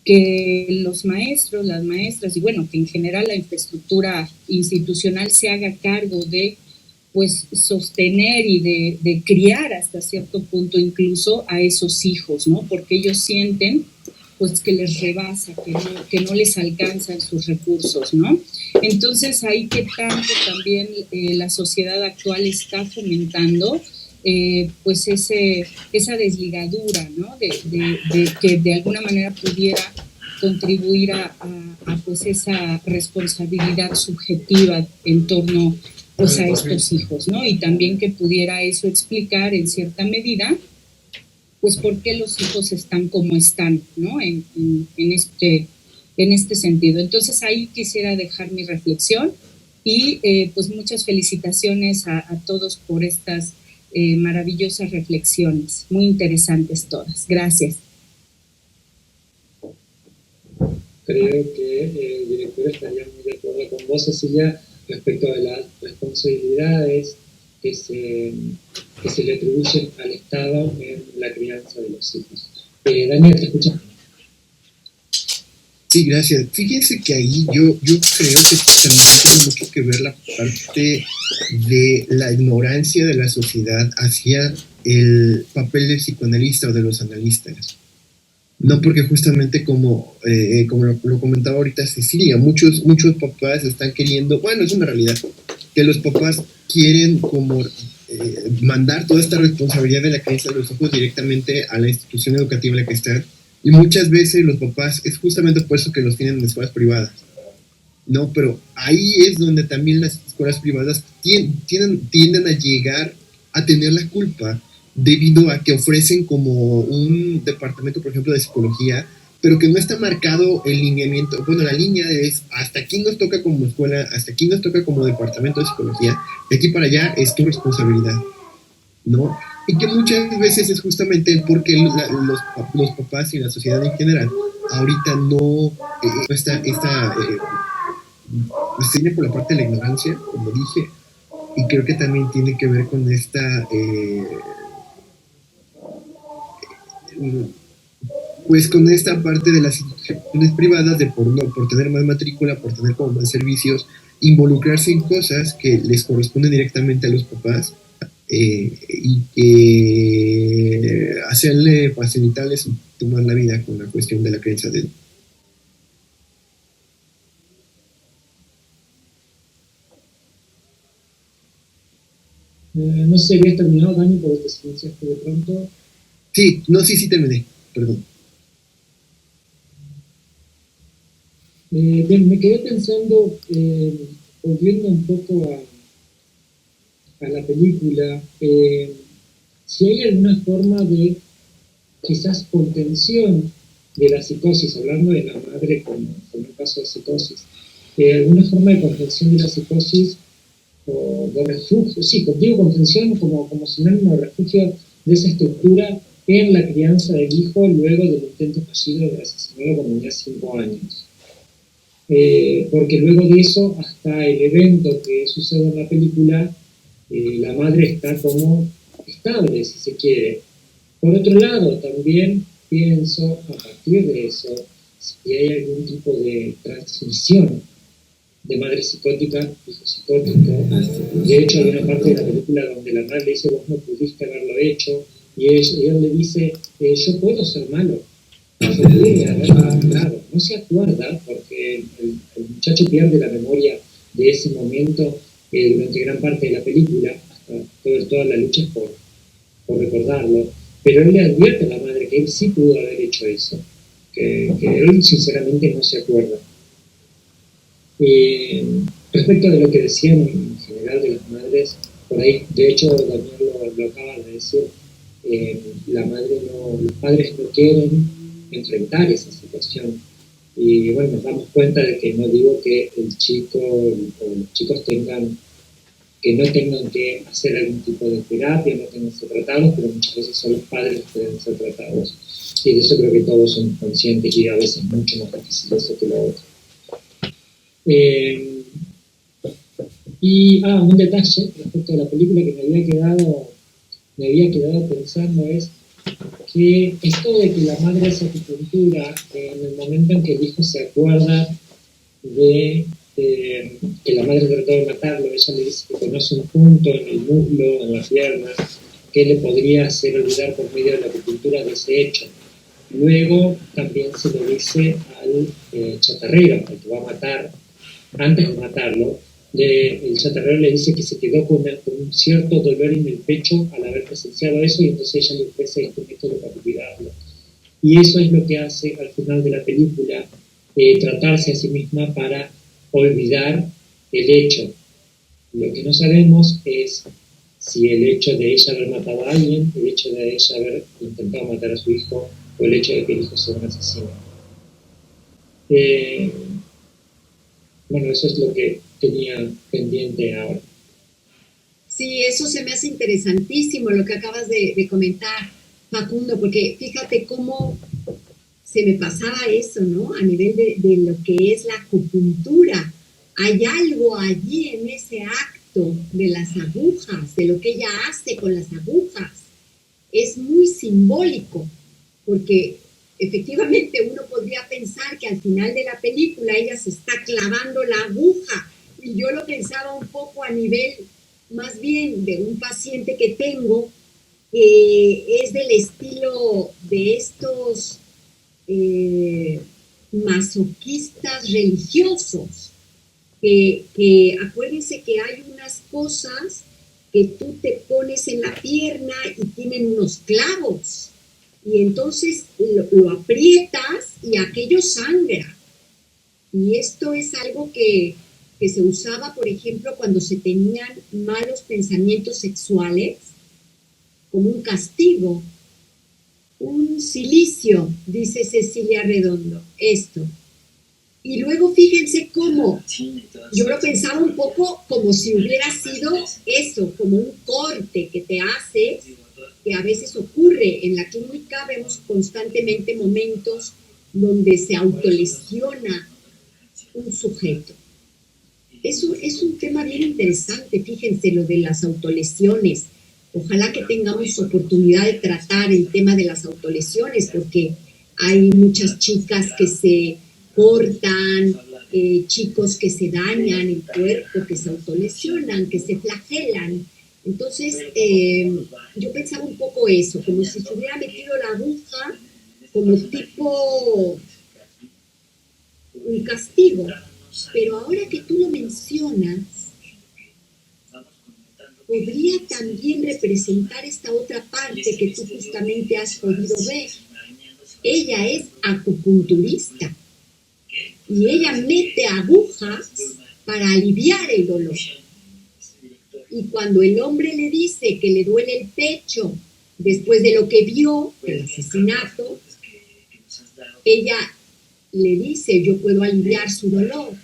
S6: que los maestros, las maestras y bueno, que en general la infraestructura institucional se haga cargo de pues sostener y de criar hasta cierto punto incluso a esos hijos, ¿no? Porque ellos sienten pues que les rebasa, que no les alcanzan sus recursos, ¿no? Entonces ahí que tanto también la sociedad actual está fomentando pues esa desligadura, ¿no? De que de alguna manera pudiera contribuir a pues esa responsabilidad subjetiva en torno pues a estos hijos, ¿no? Y también que pudiera eso explicar en cierta medida pues por qué los hijos están como están, ¿no? En este sentido. Entonces ahí quisiera dejar mi reflexión y pues muchas felicitaciones a todos por estas maravillosas reflexiones, muy interesantes todas. Gracias.
S2: Creo que el director estaría muy de acuerdo con vos, Cecilia, respecto de las responsabilidades que se le atribuyen al Estado en la crianza de los hijos. Daniel, ¿te escuchas?
S4: Sí, gracias. Fíjense que ahí yo creo que también tiene mucho que ver la parte de la ignorancia de la sociedad hacia el papel del psicoanalista o de los analistas. No, porque justamente como lo comentaba ahorita Cecilia, muchos papás están queriendo, bueno, es una realidad, que los papás quieren como mandar toda esta responsabilidad de la crianza de los hijos directamente a la institución educativa en la que están. Y muchas veces los papás, es justamente por eso que los tienen en escuelas privadas, ¿no? Pero ahí es donde también las escuelas privadas tienden a llegar a tener la culpa debido a que ofrecen como un departamento, por ejemplo, de psicología, pero que no está marcado el lineamiento. Bueno, la línea es hasta aquí nos toca como escuela, hasta aquí nos toca como departamento de psicología, de aquí para allá es tu responsabilidad, ¿no? Y que muchas veces es justamente porque los papás y la sociedad en general ahorita no está tiene por la parte de la ignorancia, como dije, y creo que también tiene que ver con esta pues con esta parte de las instituciones privadas de por tener más matrícula, por tener como más servicios, involucrarse en cosas que les corresponden directamente a los papás, y que facilitarles tomar la vida con la cuestión de la creencia de...
S2: No sé si habías terminado, Dani, porque te silenciaste de pronto.
S4: Sí, no, sí terminé, perdón.
S2: Bien, me quedé pensando, volviendo un poco a la película, si hay alguna forma de quizás contención de la psicosis, hablando de la madre como un caso de psicosis, alguna forma de contención de la psicosis o de refugio, sí, digo contención como sinónimo de refugio de esa estructura en la crianza del hijo luego del intento fallido de asesinato cuando tenía 5 años. Porque luego de eso, hasta el evento que sucede en la película, la madre está como estable, si se quiere. Por otro lado, también pienso, a partir de eso, si hay algún tipo de transmisión de madre psicótica, hijo psicótico. De hecho, hay una parte de la película donde la madre le dice, vos no pudiste haberlo hecho, y él le dice, yo puedo ser malo. Yo pude haberlo matado. No se acuerda, porque el muchacho pierde la memoria de ese momento durante gran parte de la película, hasta toda la lucha es por recordarlo. Pero él le advierte a la madre que él sí pudo haber hecho eso, que él sinceramente no se acuerda. Respecto de lo que decían en general de las madres, por ahí, de hecho, Daniel lo acaba de decir, los padres no quieren enfrentar esa situación. Y bueno, nos damos cuenta de que no digo que el chico o los chicos que no tengan que hacer algún tipo de terapia, no tengan que ser tratados, pero muchas veces son los padres los que deben ser tratados. Y de eso creo que todos somos conscientes y a veces mucho más difícil eso que lo otro. Un detalle respecto a la película que me había quedado pensando es que esto de que la madre hace acupuntura en el momento en que el hijo se acuerda de que la madre trató de matarlo, ella le dice que conoce un punto en el muslo, en las piernas, que le podría hacer olvidar por medio de la acupuntura de ese hecho. Luego también se lo dice al chatarrero, al que va a matar. Antes de matarlo, el chatarrero le dice que se quedó con un cierto dolor en el pecho al haber presenciado eso, y entonces ella le ofrece este método para olvidarlo. Y eso es lo que hace al final de la película, tratarse a sí misma para olvidar el hecho. Lo que no sabemos es si el hecho de ella haber matado a alguien, el hecho de ella haber intentado matar a su hijo, o el hecho de que el hijo sea un asesino. Bueno, eso es lo que tenía pendiente ahora.
S1: Sí, eso se me hace interesantísimo lo que acabas de comentar, Facundo, porque fíjate cómo se me pasaba eso, ¿no? A nivel de lo que es la acupuntura. Hay algo allí en ese acto de las agujas, de lo que ella hace con las agujas. Es muy simbólico, porque efectivamente uno podría pensar que al final de la película ella se está clavando la aguja, y yo lo pensaba un poco a nivel más bien de un paciente que tengo, es del estilo de estos masoquistas religiosos, que acuérdense que hay unas cosas que tú te pones en la pierna y tienen unos clavos, y entonces lo aprietas y aquello sangra. Y esto es algo que se usaba, por ejemplo, cuando se tenían malos pensamientos sexuales, como un castigo. Un cilicio, dice Cecilia Redondo, esto. Y luego fíjense cómo, yo lo pensaba un poco como si hubiera sido eso, como un corte que te haces, que a veces ocurre en la clínica. Vemos constantemente momentos donde se autolesiona un sujeto. Eso es un tema bien interesante, fíjense, lo de las autolesiones. Ojalá que tengamos oportunidad de tratar tratar el tema de las autolesiones, porque hay muchas chicas que se cortan, chicos que se dañan el cuerpo, que se autolesionan, que se flagelan. Entonces, yo pensaba un poco eso, como si se hubiera metido la aguja como tipo un castigo. Pero ahora que tú lo mencionas, podría también representar esta otra parte que tú justamente has podido ver. Ella es acupunturista y ella mete agujas para aliviar el dolor. Y cuando el hombre le dice que le duele el pecho después de lo que vio, el asesinato, ella le dice, yo puedo aliviar su dolor.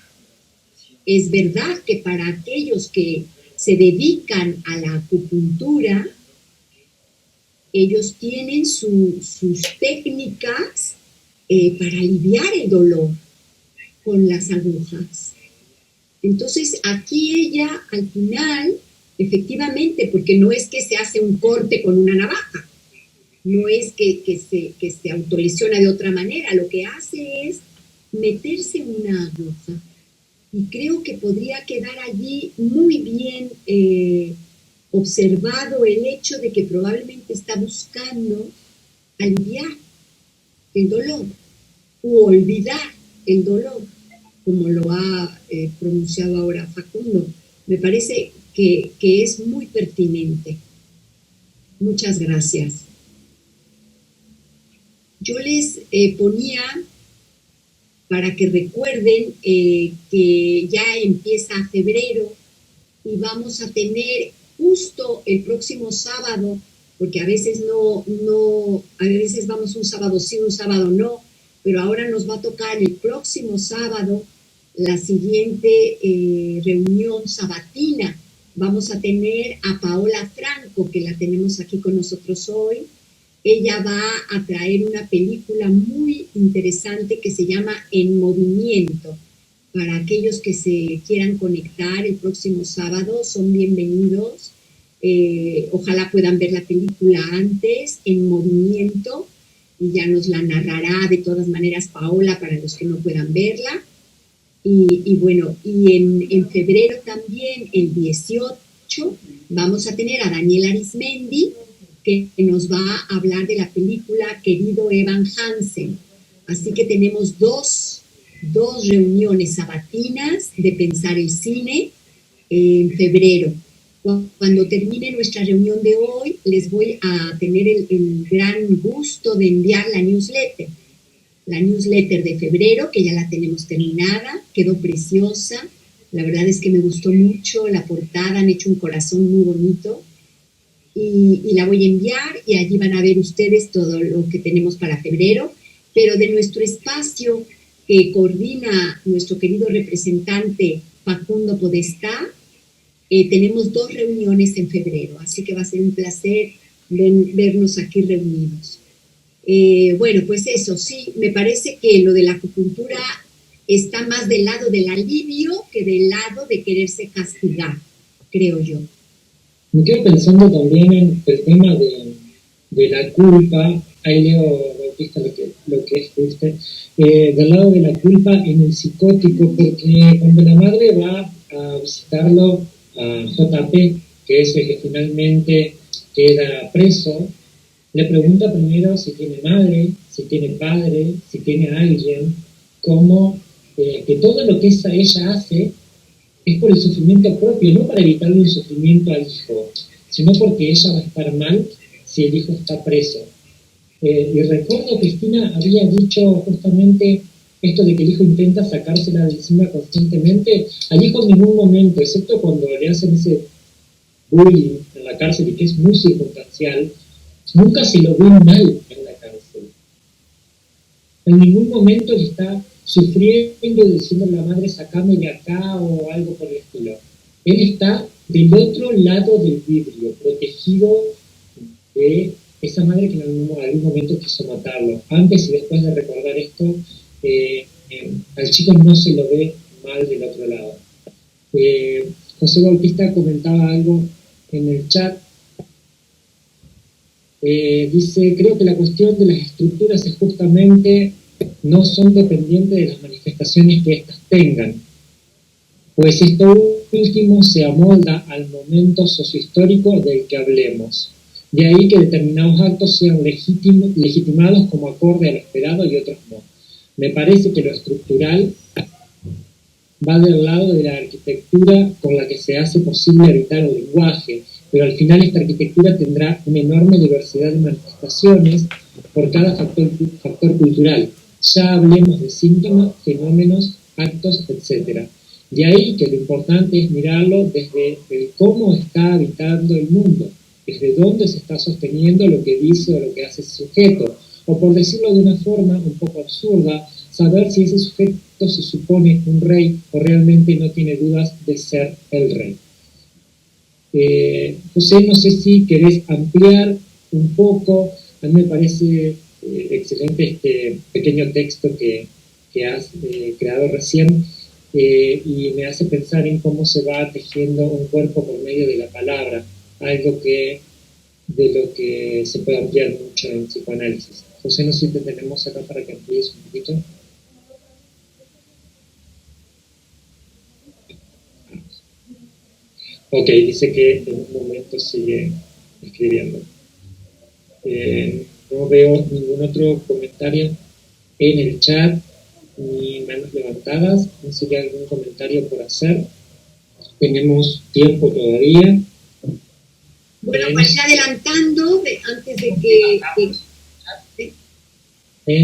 S1: Es verdad que para aquellos que se dedican a la acupuntura, ellos tienen sus técnicas para aliviar el dolor con las agujas. Entonces, aquí ella, al final, efectivamente, porque no es que se hace un corte con una navaja, no es que se autolesiona de otra manera, lo que hace es meterse una aguja. Y creo que podría quedar allí muy bien observado el hecho de que probablemente está buscando aliviar el dolor u olvidar el dolor, como lo ha pronunciado ahora Facundo. Me parece que es muy pertinente. Muchas gracias. Yo les ponía, para que recuerden que ya empieza febrero y vamos a tener justo el próximo sábado, porque a veces a veces vamos un sábado sí, un sábado no, pero ahora nos va a tocar el próximo sábado la siguiente reunión sabatina. Vamos a tener a Paola Franco, que la tenemos aquí con nosotros hoy. Ella va a traer una película muy interesante que se llama En Movimiento. Para aquellos que se quieran conectar el próximo sábado, son bienvenidos. Ojalá puedan ver la película antes, En Movimiento, y ya nos la narrará de todas maneras Paola para los que no puedan verla. Y bueno, y en febrero también, el 18, vamos a tener a Daniel Arismendi, que nos va a hablar de la película Querido Evan Hansen. Así que tenemos dos reuniones sabatinas de Pensar el Cine en febrero. Cuando termine nuestra reunión de hoy, les voy a tener el gran gusto de enviar la newsletter de febrero, que ya la tenemos terminada, quedó preciosa. La verdad es que me gustó mucho la portada, han hecho un corazón muy bonito. Y la voy a enviar y allí van a ver ustedes todo lo que tenemos para febrero, pero de nuestro espacio que coordina nuestro querido representante Facundo Podestá, tenemos 2 reuniones en febrero, así que va a ser un placer vernos aquí reunidos. Bueno, pues eso, sí, me parece que lo de la acupuntura está más del lado del alivio que del lado de quererse castigar, creo yo.
S2: Me quedo pensando también en el tema de la culpa. Ahí leo, Bautista, lo que escribiste. Del lado de la culpa en el psicótico, porque cuando la madre va a visitarlo a JP, que es el que finalmente queda preso, le pregunta primero si tiene madre, si tiene padre, si tiene alguien, como que todo lo que ella hace es por el sufrimiento propio, no para evitarle un sufrimiento al hijo, sino porque ella va a estar mal si el hijo está preso. Y recuerdo, Cristina había dicho justamente esto de que el hijo intenta sacársela de encima constantemente. Al hijo en ningún momento, excepto cuando le hacen ese bullying en la cárcel, y que es muy circunstancial, nunca se lo ve mal en la cárcel. En ningún momento le está sufriendo, diciendo a la madre, sacame de acá o algo por el estilo. Él está del otro lado del vidrio, protegido de esa madre que en algún momento quiso matarlo. Antes y después de recordar esto, al chico no se lo ve mal del otro lado. José Bautista comentaba algo en el chat. Dice, creo que la cuestión de las estructuras es justamente no son dependientes de las manifestaciones que éstas tengan, pues esto último se amolda al momento sociohistórico del que hablemos. De ahí que determinados actos sean legitimados como acorde a lo esperado y otros no. Me parece que lo estructural va del lado de la arquitectura con la que se hace posible habitar el lenguaje, pero al final esta arquitectura tendrá una enorme diversidad de manifestaciones por cada factor cultural. Ya hablemos de síntomas, fenómenos, actos, etc. De ahí que lo importante es mirarlo desde el cómo está habitando el mundo, desde dónde se está sosteniendo lo que dice o lo que hace ese sujeto, o por decirlo de una forma un poco absurda, saber si ese sujeto se supone un rey o realmente no tiene dudas de ser el rey. José, no sé si querés ampliar un poco. A mí me parece excelente este pequeño texto que has creado recién, y me hace pensar en cómo se va tejiendo un cuerpo por medio de la palabra, algo de lo que se puede ampliar mucho en psicoanálisis. José, no sé si te tenemos acá para que amplíes un poquito. Ok, dice que en un momento sigue escribiendo. No veo ningún otro comentario en el chat, ni manos levantadas. No sé si hay algún comentario por hacer. Tenemos tiempo todavía.
S1: Bueno, para ir adelantando, antes de que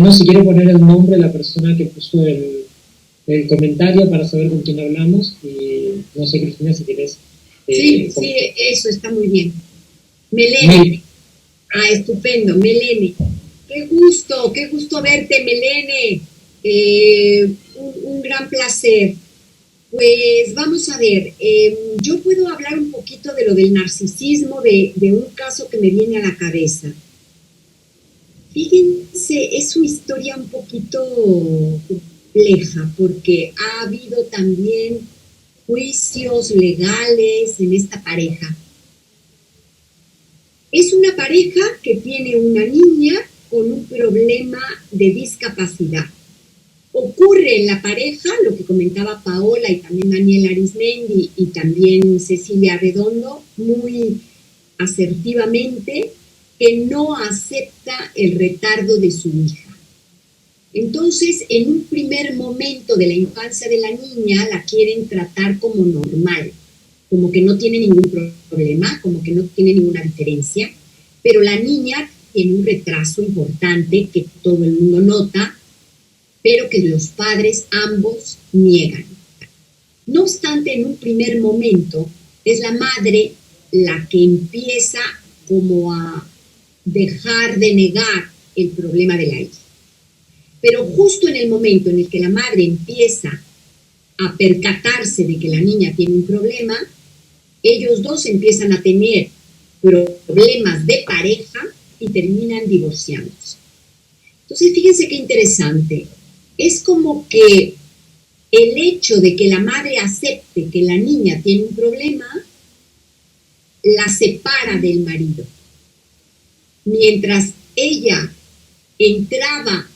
S2: no, si quiere poner el nombre de la persona que puso el comentario para saber con quién hablamos. Y no sé, Cristina, si quieres...
S1: sí, eso está muy bien. Melene. Ah, estupendo, Melene. Qué gusto verte, Melene. Un gran placer. Pues vamos a ver, yo puedo hablar un poquito de lo del narcisismo, de un caso que me viene a la cabeza. Fíjense, es una historia un poquito compleja, porque ha habido también juicios legales en esta pareja. Es una pareja que tiene una niña con un problema de discapacidad. Ocurre en la pareja, lo que comentaba Paola y también Daniela Arismendi y también Cecilia Redondo, muy asertivamente, que no acepta el retardo de su hija. Entonces, en un primer momento de la infancia de la niña, la quieren tratar como normal, como que no tiene ningún problema, como que no tiene ninguna diferencia, pero la niña tiene un retraso importante que todo el mundo nota, pero que los padres ambos niegan. No obstante, en un primer momento, es la madre la que empieza como a dejar de negar el problema de la hija. Pero justo en el momento en el que la madre empieza a percatarse de que la niña tiene un problema, ellos dos empiezan a tener problemas de pareja y terminan divorciándose. Entonces, fíjense qué interesante. Es como que el hecho de que la madre acepte que la niña tiene un problema la separa del marido. Mientras ella entraba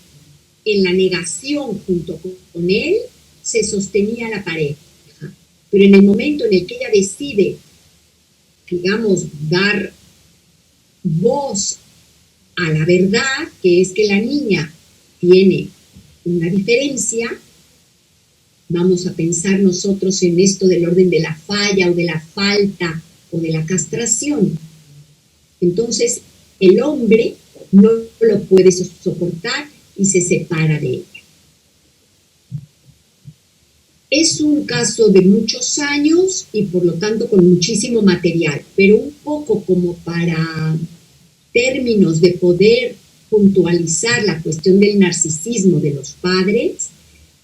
S1: en la negación junto con él, se sostenía la pareja. Pero en el momento en el que ella decide, digamos, dar voz a la verdad, que es que la niña tiene una diferencia, vamos a pensar nosotros en esto del orden de la falla o de la falta o de la castración. Entonces, el hombre no lo puede soportar y se separa de ella. Es un caso de muchos años y por lo tanto con muchísimo material, pero un poco como para términos de poder puntualizar la cuestión del narcisismo de los padres,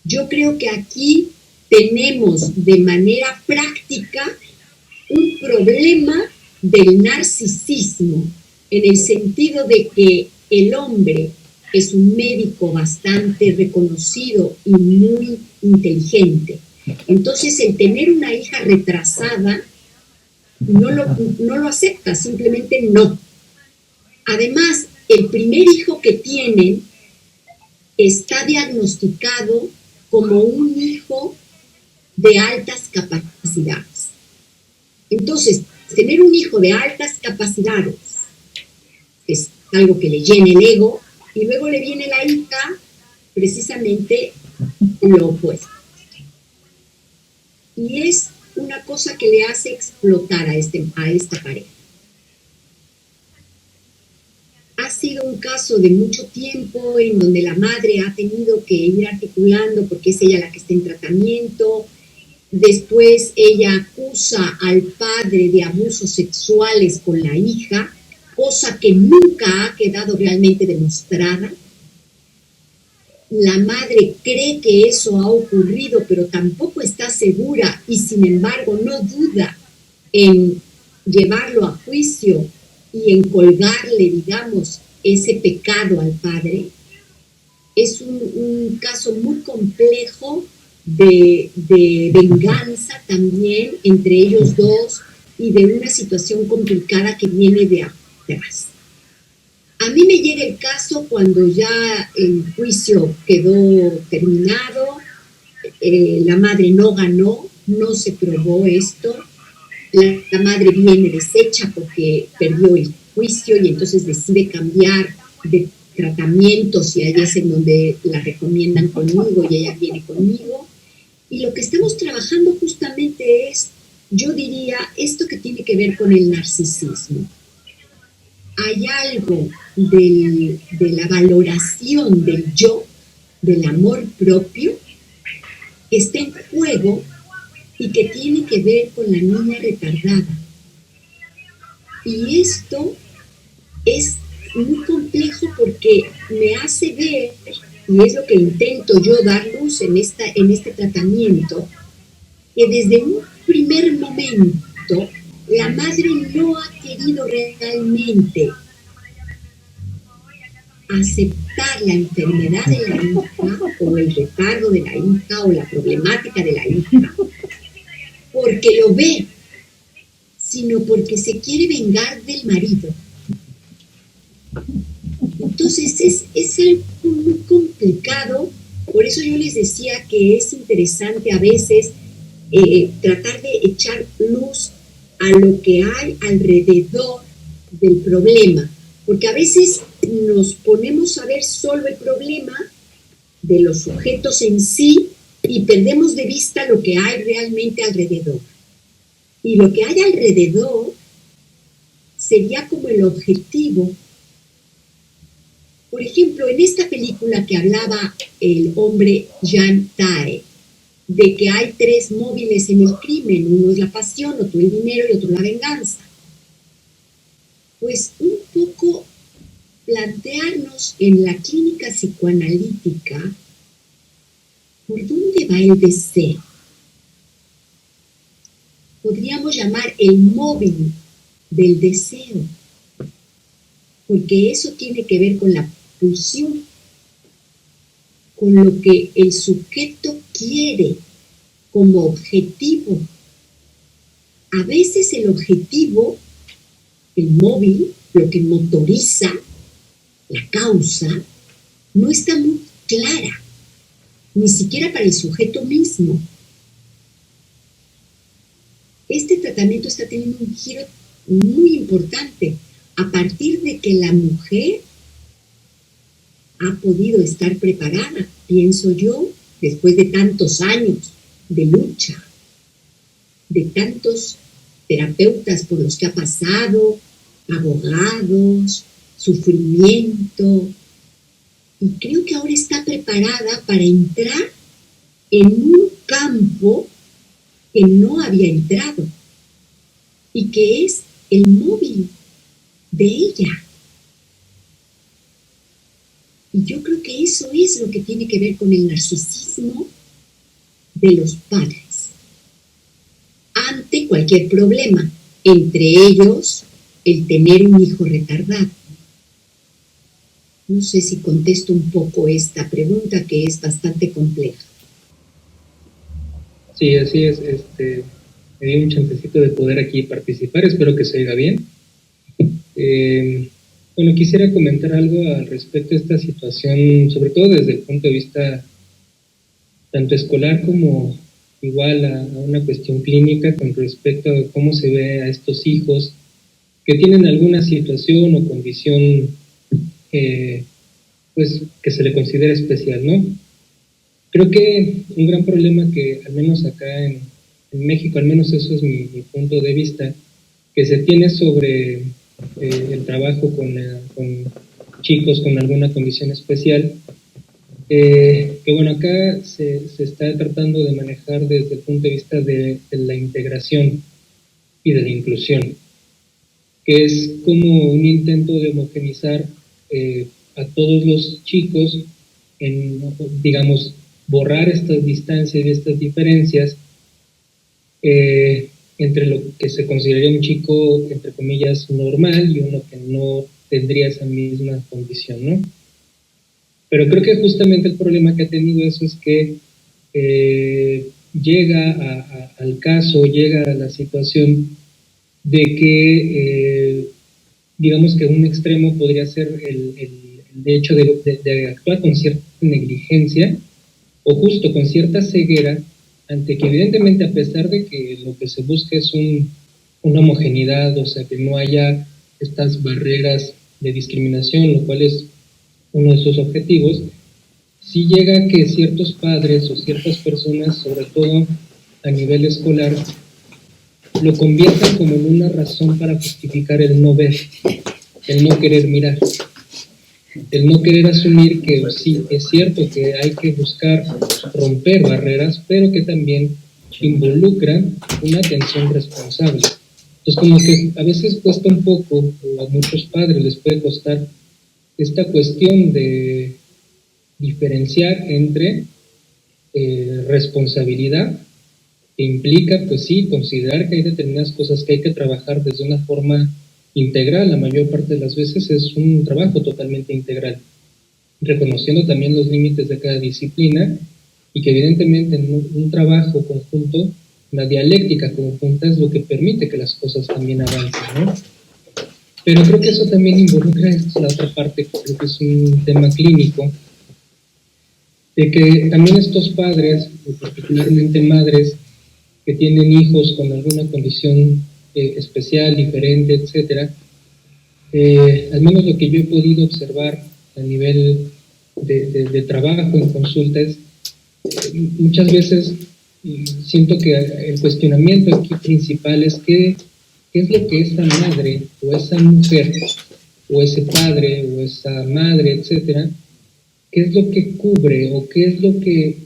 S1: yo creo que aquí tenemos de manera práctica un problema del narcisismo, en el sentido de que el hombre es un médico bastante reconocido y muy inteligente. Entonces, el tener una hija retrasada no lo acepta, simplemente no. Además, el primer hijo que tienen está diagnosticado como un hijo de altas capacidades. Entonces, tener un hijo de altas capacidades es algo que le llena el ego, y luego le viene la hija precisamente lo opuesto. Y es una cosa que le hace explotar a esta pareja. Ha sido un caso de mucho tiempo en donde la madre ha tenido que ir articulando porque es ella la que está en tratamiento. Después ella acusa al padre de abusos sexuales con la hija, cosa que nunca ha quedado realmente demostrada. La madre cree que eso ha ocurrido, pero tampoco está segura y sin embargo no duda en llevarlo a juicio y en colgarle, digamos, ese pecado al padre. Es un caso muy complejo de venganza también entre ellos dos y de una situación complicada que viene de atrás. A mí me llega el caso cuando ya el juicio quedó terminado, la madre no ganó, no se probó esto, la madre viene deshecha porque perdió el juicio y entonces decide cambiar de tratamientos y ahí es en donde la recomiendan conmigo y ella viene conmigo. Y lo que estamos trabajando justamente es, yo diría, esto que tiene que ver con el narcisismo. Hay algo de la valoración del yo, del amor propio, que está en juego y que tiene que ver con la niña retardada. Y esto es muy complejo porque me hace ver, y es lo que intento yo dar luz en este tratamiento, que desde un primer momento la madre no ha querido realmente aceptar la enfermedad de la hija o el retardo de la hija o la problemática de la hija porque lo ve, sino porque se quiere vengar del marido. Entonces es algo muy complicado, por eso yo les decía que es interesante a veces tratar de echar luz a lo que hay alrededor del problema, porque a veces nos ponemos a ver solo el problema de los sujetos en sí y perdemos de vista lo que hay realmente alrededor. Y lo que hay alrededor sería como el objetivo. Por ejemplo, en esta película que hablaba el hombre Jan Tae, de que hay tres móviles en el crimen, uno es la pasión, otro el dinero y otro la venganza. Pues un poco plantearnos en la clínica psicoanalítica por dónde va el deseo. Podríamos llamar el móvil del deseo, porque eso tiene que ver con la pulsión, con lo que el sujeto quiere como objetivo. A veces el objetivo, el móvil, lo que motoriza la causa, no está muy clara, ni siquiera para el sujeto mismo. Este tratamiento está teniendo un giro muy importante a partir de que la mujer ha podido estar preparada, pienso yo, después de tantos años de lucha, de tantos terapeutas por los que ha pasado, abogados, sufrimiento, y creo que ahora está preparada para entrar en un campo que no había entrado y que es el móvil de ella. Y yo creo que eso es lo que tiene que ver con el narcisismo de los padres ante cualquier problema, entre ellos el tener un hijo retardado. No sé si contesto un poco esta pregunta que es bastante compleja.
S2: Sí, así es. Me dio un chancecito de poder aquí participar. Espero que se oiga bien. Bueno, quisiera comentar algo al respecto de esta situación, sobre todo desde el punto de vista tanto escolar como igual a una cuestión clínica con respecto a cómo se ve a estos hijos que tienen alguna situación o condición pues que se le considera especial, ¿no? Creo que un gran problema que al menos acá en México, al menos eso es mi punto de vista, que se tiene sobre el trabajo con chicos con alguna condición especial, que bueno, acá se está tratando de manejar desde el punto de vista de la integración y de la inclusión, que es como un intento de homogenizar a todos los chicos, digamos, borrar estas distancias y estas diferencias entre lo que se consideraría un chico, entre comillas, normal y uno que no tendría esa misma condición, ¿no? Pero creo que justamente el problema que ha tenido eso es que llega al caso, llega a la situación de que, digamos que un extremo podría ser el hecho de actuar con cierta negligencia o justo con cierta ceguera, ante que evidentemente a pesar de que lo que se busca es una homogeneidad, o sea, que no haya estas barreras de discriminación, lo cual es uno de sus objetivos, sí llega que ciertos padres o ciertas personas, sobre todo a nivel escolar, lo conviertan como en una razón para justificar el no ver, el no querer mirar, el no querer asumir que sí, es cierto que hay que buscar romper barreras, pero que también involucran una atención responsable. Entonces, como que a veces cuesta un poco, o a muchos padres les puede costar esta cuestión de diferenciar entre responsabilidad, que implica, pues sí, considerar que hay determinadas cosas que hay que trabajar desde una forma integral. La mayor parte de las veces es un trabajo totalmente integral, reconociendo también los límites de cada disciplina y que evidentemente en un trabajo conjunto, la dialéctica conjunta es lo que permite que las cosas también avancen, ¿no? Pero creo que eso también involucra la otra parte, que creo que es un tema clínico, de que también estos padres, particularmente madres, que tienen hijos con alguna condición especial, diferente, etcétera, al menos lo que yo he podido observar a nivel de trabajo en consultas, muchas veces siento que el cuestionamiento aquí principal es qué es lo que esa madre o esa mujer o ese padre o esa madre, etcétera, qué es lo que cubre o qué es lo que,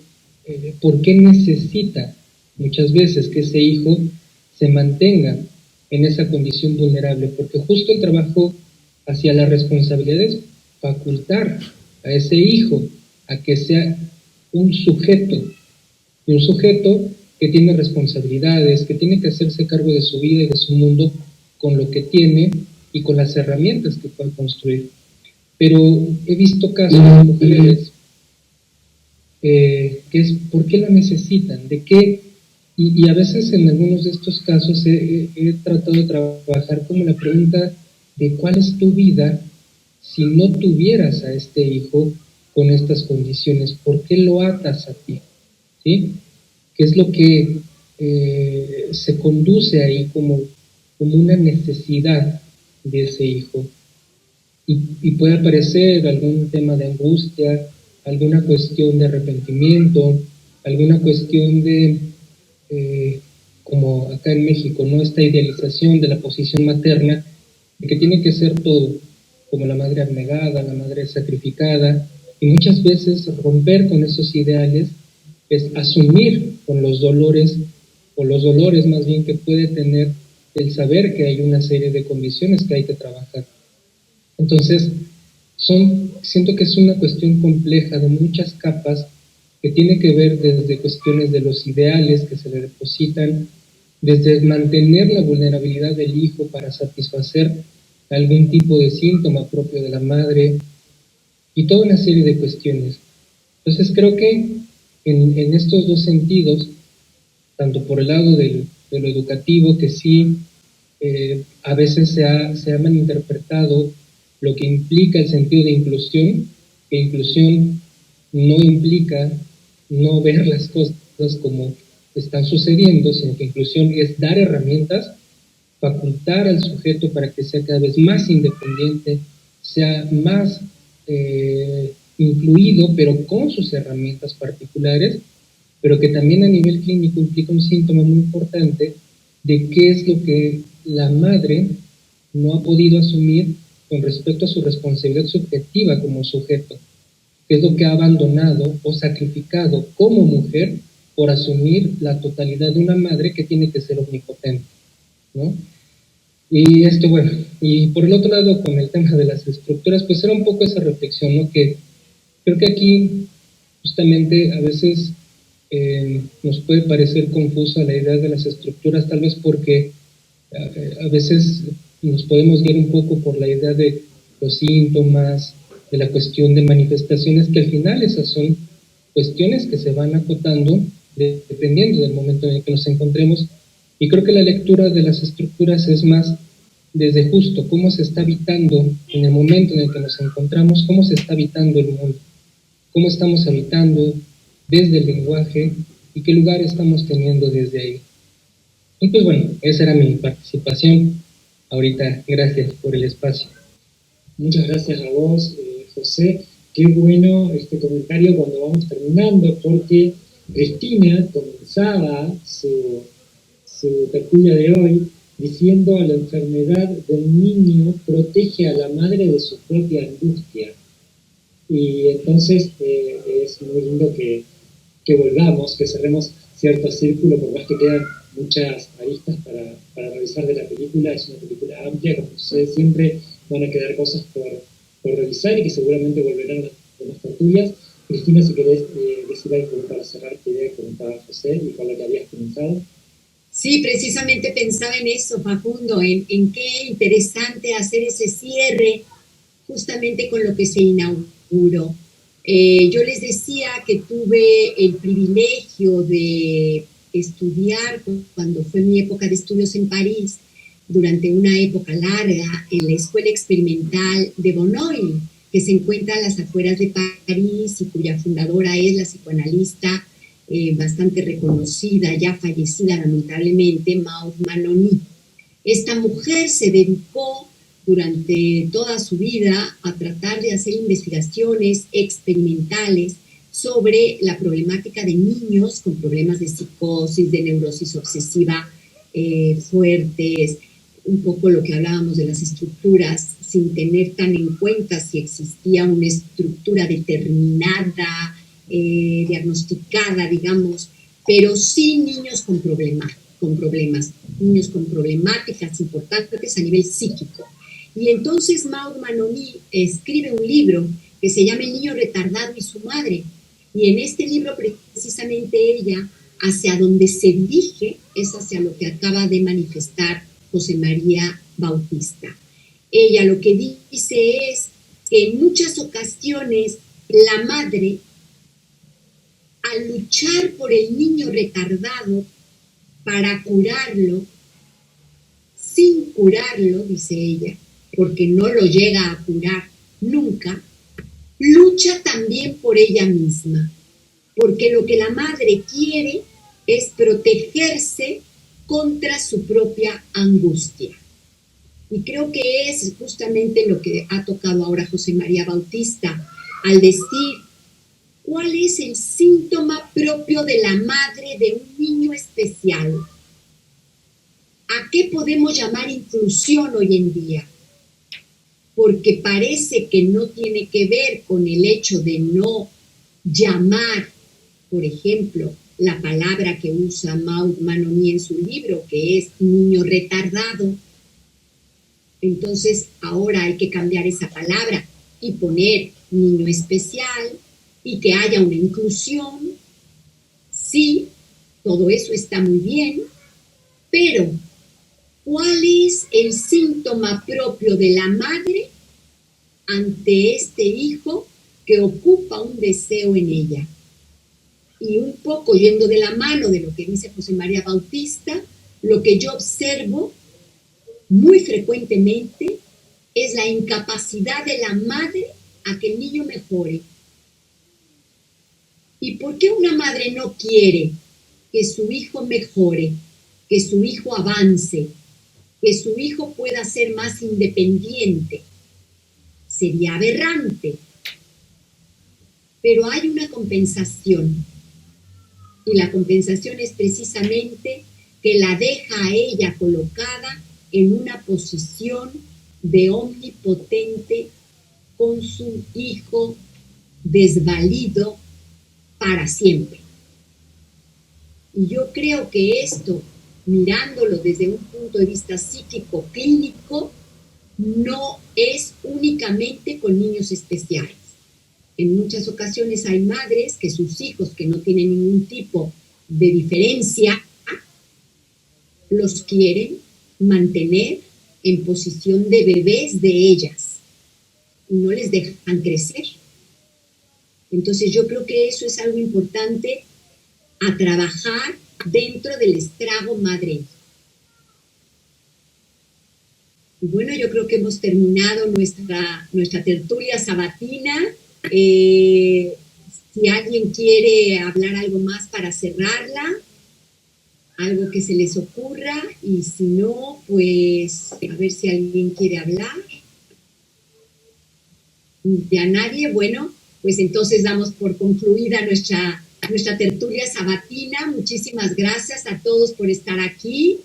S2: por qué necesita muchas veces que ese hijo se mantenga en esa condición vulnerable, porque justo el trabajo hacia la responsabilidad es facultar a ese hijo a que sea un sujeto que tiene responsabilidades, que tiene que hacerse cargo de su vida y de su mundo con lo que tiene y con las herramientas que puede construir. Pero he visto casos de mujeres que es ¿por qué lo necesitan? ¿De qué? Y a veces en algunos de estos casos he tratado de trabajar como la pregunta de ¿cuál es tu vida si no tuvieras a este hijo con estas condiciones? ¿Por qué lo atas a ti? ¿Sí? ¿Qué es lo que se conduce ahí como una necesidad de ese hijo? Y puede aparecer algún tema de angustia, alguna cuestión de arrepentimiento, alguna cuestión de, como acá en México, ¿no? Esta idealización de la posición materna, de que tiene que ser todo, como la madre abnegada, la madre sacrificada, y muchas veces romper con esos ideales es asumir con los dolores, o los dolores más bien que puede tener el saber que hay una serie de condiciones que hay que trabajar. Entonces, siento que es una cuestión compleja de muchas capas que tiene que ver desde cuestiones de los ideales que se le depositan, desde mantener la vulnerabilidad del hijo para satisfacer algún tipo de síntoma propio de la madre y toda una serie de cuestiones. Entonces creo que en estos dos sentidos, tanto por el lado de lo educativo, que sí a veces se ha malinterpretado lo que implica el sentido de inclusión, que inclusión no implica no ver las cosas como están sucediendo, sino que inclusión es dar herramientas, facultar al sujeto para que sea cada vez más independiente, sea más incluido, pero con sus herramientas particulares, pero que también a nivel clínico implica un síntoma muy importante de qué es lo que la madre no ha podido asumir con respecto a su responsabilidad subjetiva como sujeto, qué es lo que ha abandonado o sacrificado como mujer por asumir la totalidad de una madre que tiene que ser omnipotente, ¿no? Y bueno, y por el otro lado, con el tema de las estructuras, pues era un poco esa reflexión, ¿no? Que creo que aquí justamente a veces nos puede parecer confusa la idea de las estructuras, tal vez porque a veces nos podemos guiar un poco por la idea de los síntomas, de la cuestión de manifestaciones, que al final esas son cuestiones que se van acotando dependiendo del momento en el que nos encontremos. Y creo que la lectura de las estructuras es más desde justo cómo se está habitando en el momento en el que nos encontramos, cómo se está habitando el mundo, cómo estamos habitando desde el lenguaje y qué lugar estamos teniendo desde ahí. Y pues bueno, esa era mi participación. Ahorita, gracias por el espacio.
S7: Muchas gracias a vos, José. Qué bueno este comentario cuando vamos terminando, porque Cristina comenzaba su tertulia de hoy diciendo: la enfermedad del niño protege a la madre de su propia angustia. Y entonces es muy lindo que volvamos, que cerremos cierto círculo, por más que quedan muchas aristas para revisar de la película. Es una película amplia, como sucede siempre, van a quedar cosas por revisar y que seguramente volverán en las tertulias. Cristina, si querés decir algo para cerrar esta idea que comentaba José y con la que habías comenzado.
S1: Sí, precisamente pensaba en eso, Facundo, en qué interesante hacer ese cierre justamente con lo que se inauguró. Yo les decía que tuve el privilegio de estudiar cuando fue mi época de estudios en París, durante una época larga, en la Escuela Experimental de Bonneuil, que se encuentra a las afueras de París y cuya fundadora es la psicoanalista bastante reconocida, ya fallecida lamentablemente, Maud Manoni. Esta mujer se dedicó durante toda su vida a tratar de hacer investigaciones experimentales sobre la problemática de niños con problemas de psicosis, de neurosis obsesiva fuertes, un poco lo que hablábamos de las estructuras, sin tener tan en cuenta si existía una estructura determinada, diagnosticada, digamos, pero sí niños con problemas, niños con problemáticas importantes a nivel psíquico. Y entonces Maud Manoni escribe un libro que se llama El niño retardado y su madre, y en este libro precisamente ella, hacia donde se dirige, es hacia lo que acaba de manifestar José María Bautista. Ella lo que dice es que en muchas ocasiones la madre, al luchar por el niño retardado para curarlo, sin curarlo, dice ella, porque no lo llega a curar nunca, lucha también por ella misma, porque lo que la madre quiere es protegerse contra su propia angustia. Y creo que es justamente lo que ha tocado ahora José María Bautista, al decir cuál es el síntoma propio de la madre de un niño especial. ¿A qué podemos llamar inclusión hoy en día? Porque parece que no tiene que ver con el hecho de no llamar, por ejemplo, la palabra que usa Maud Manoni en su libro, que es niño retardado. Entonces ahora hay que cambiar esa palabra y poner niño especial y que haya una inclusión. Sí, todo eso está muy bien, pero ¿cuál es el síntoma propio de la madre ante este hijo que ocupa un deseo en ella? Y un poco yendo de la mano de lo que dice José María Bautista, lo que yo observo muy frecuentemente es la incapacidad de la madre a que el niño mejore. ¿Y por qué una madre no quiere que su hijo mejore, que su hijo avance, que su hijo pueda ser más independiente? Sería aberrante. Pero hay una compensación. Y la compensación es precisamente que la deja a ella colocada en una posición de omnipotente con su hijo desvalido para siempre. Y yo creo que esto, mirándolo desde un punto de vista psíquico clínico, no es únicamente con niños especiales. En muchas ocasiones hay madres que sus hijos, que no tienen ningún tipo de diferencia, los quieren mantener en posición de bebés de ellas y no les dejan crecer. Entonces yo creo que eso es algo importante a trabajar dentro del estrago madre. Y bueno, yo creo que hemos terminado nuestra tertulia sabatina. Si alguien quiere hablar algo más para cerrarla, algo que se les ocurra, y si no, pues a ver si alguien quiere hablar. ¿Ya nadie? Bueno, pues entonces damos por concluida nuestra tertulia sabatina. Muchísimas gracias a todos por estar aquí.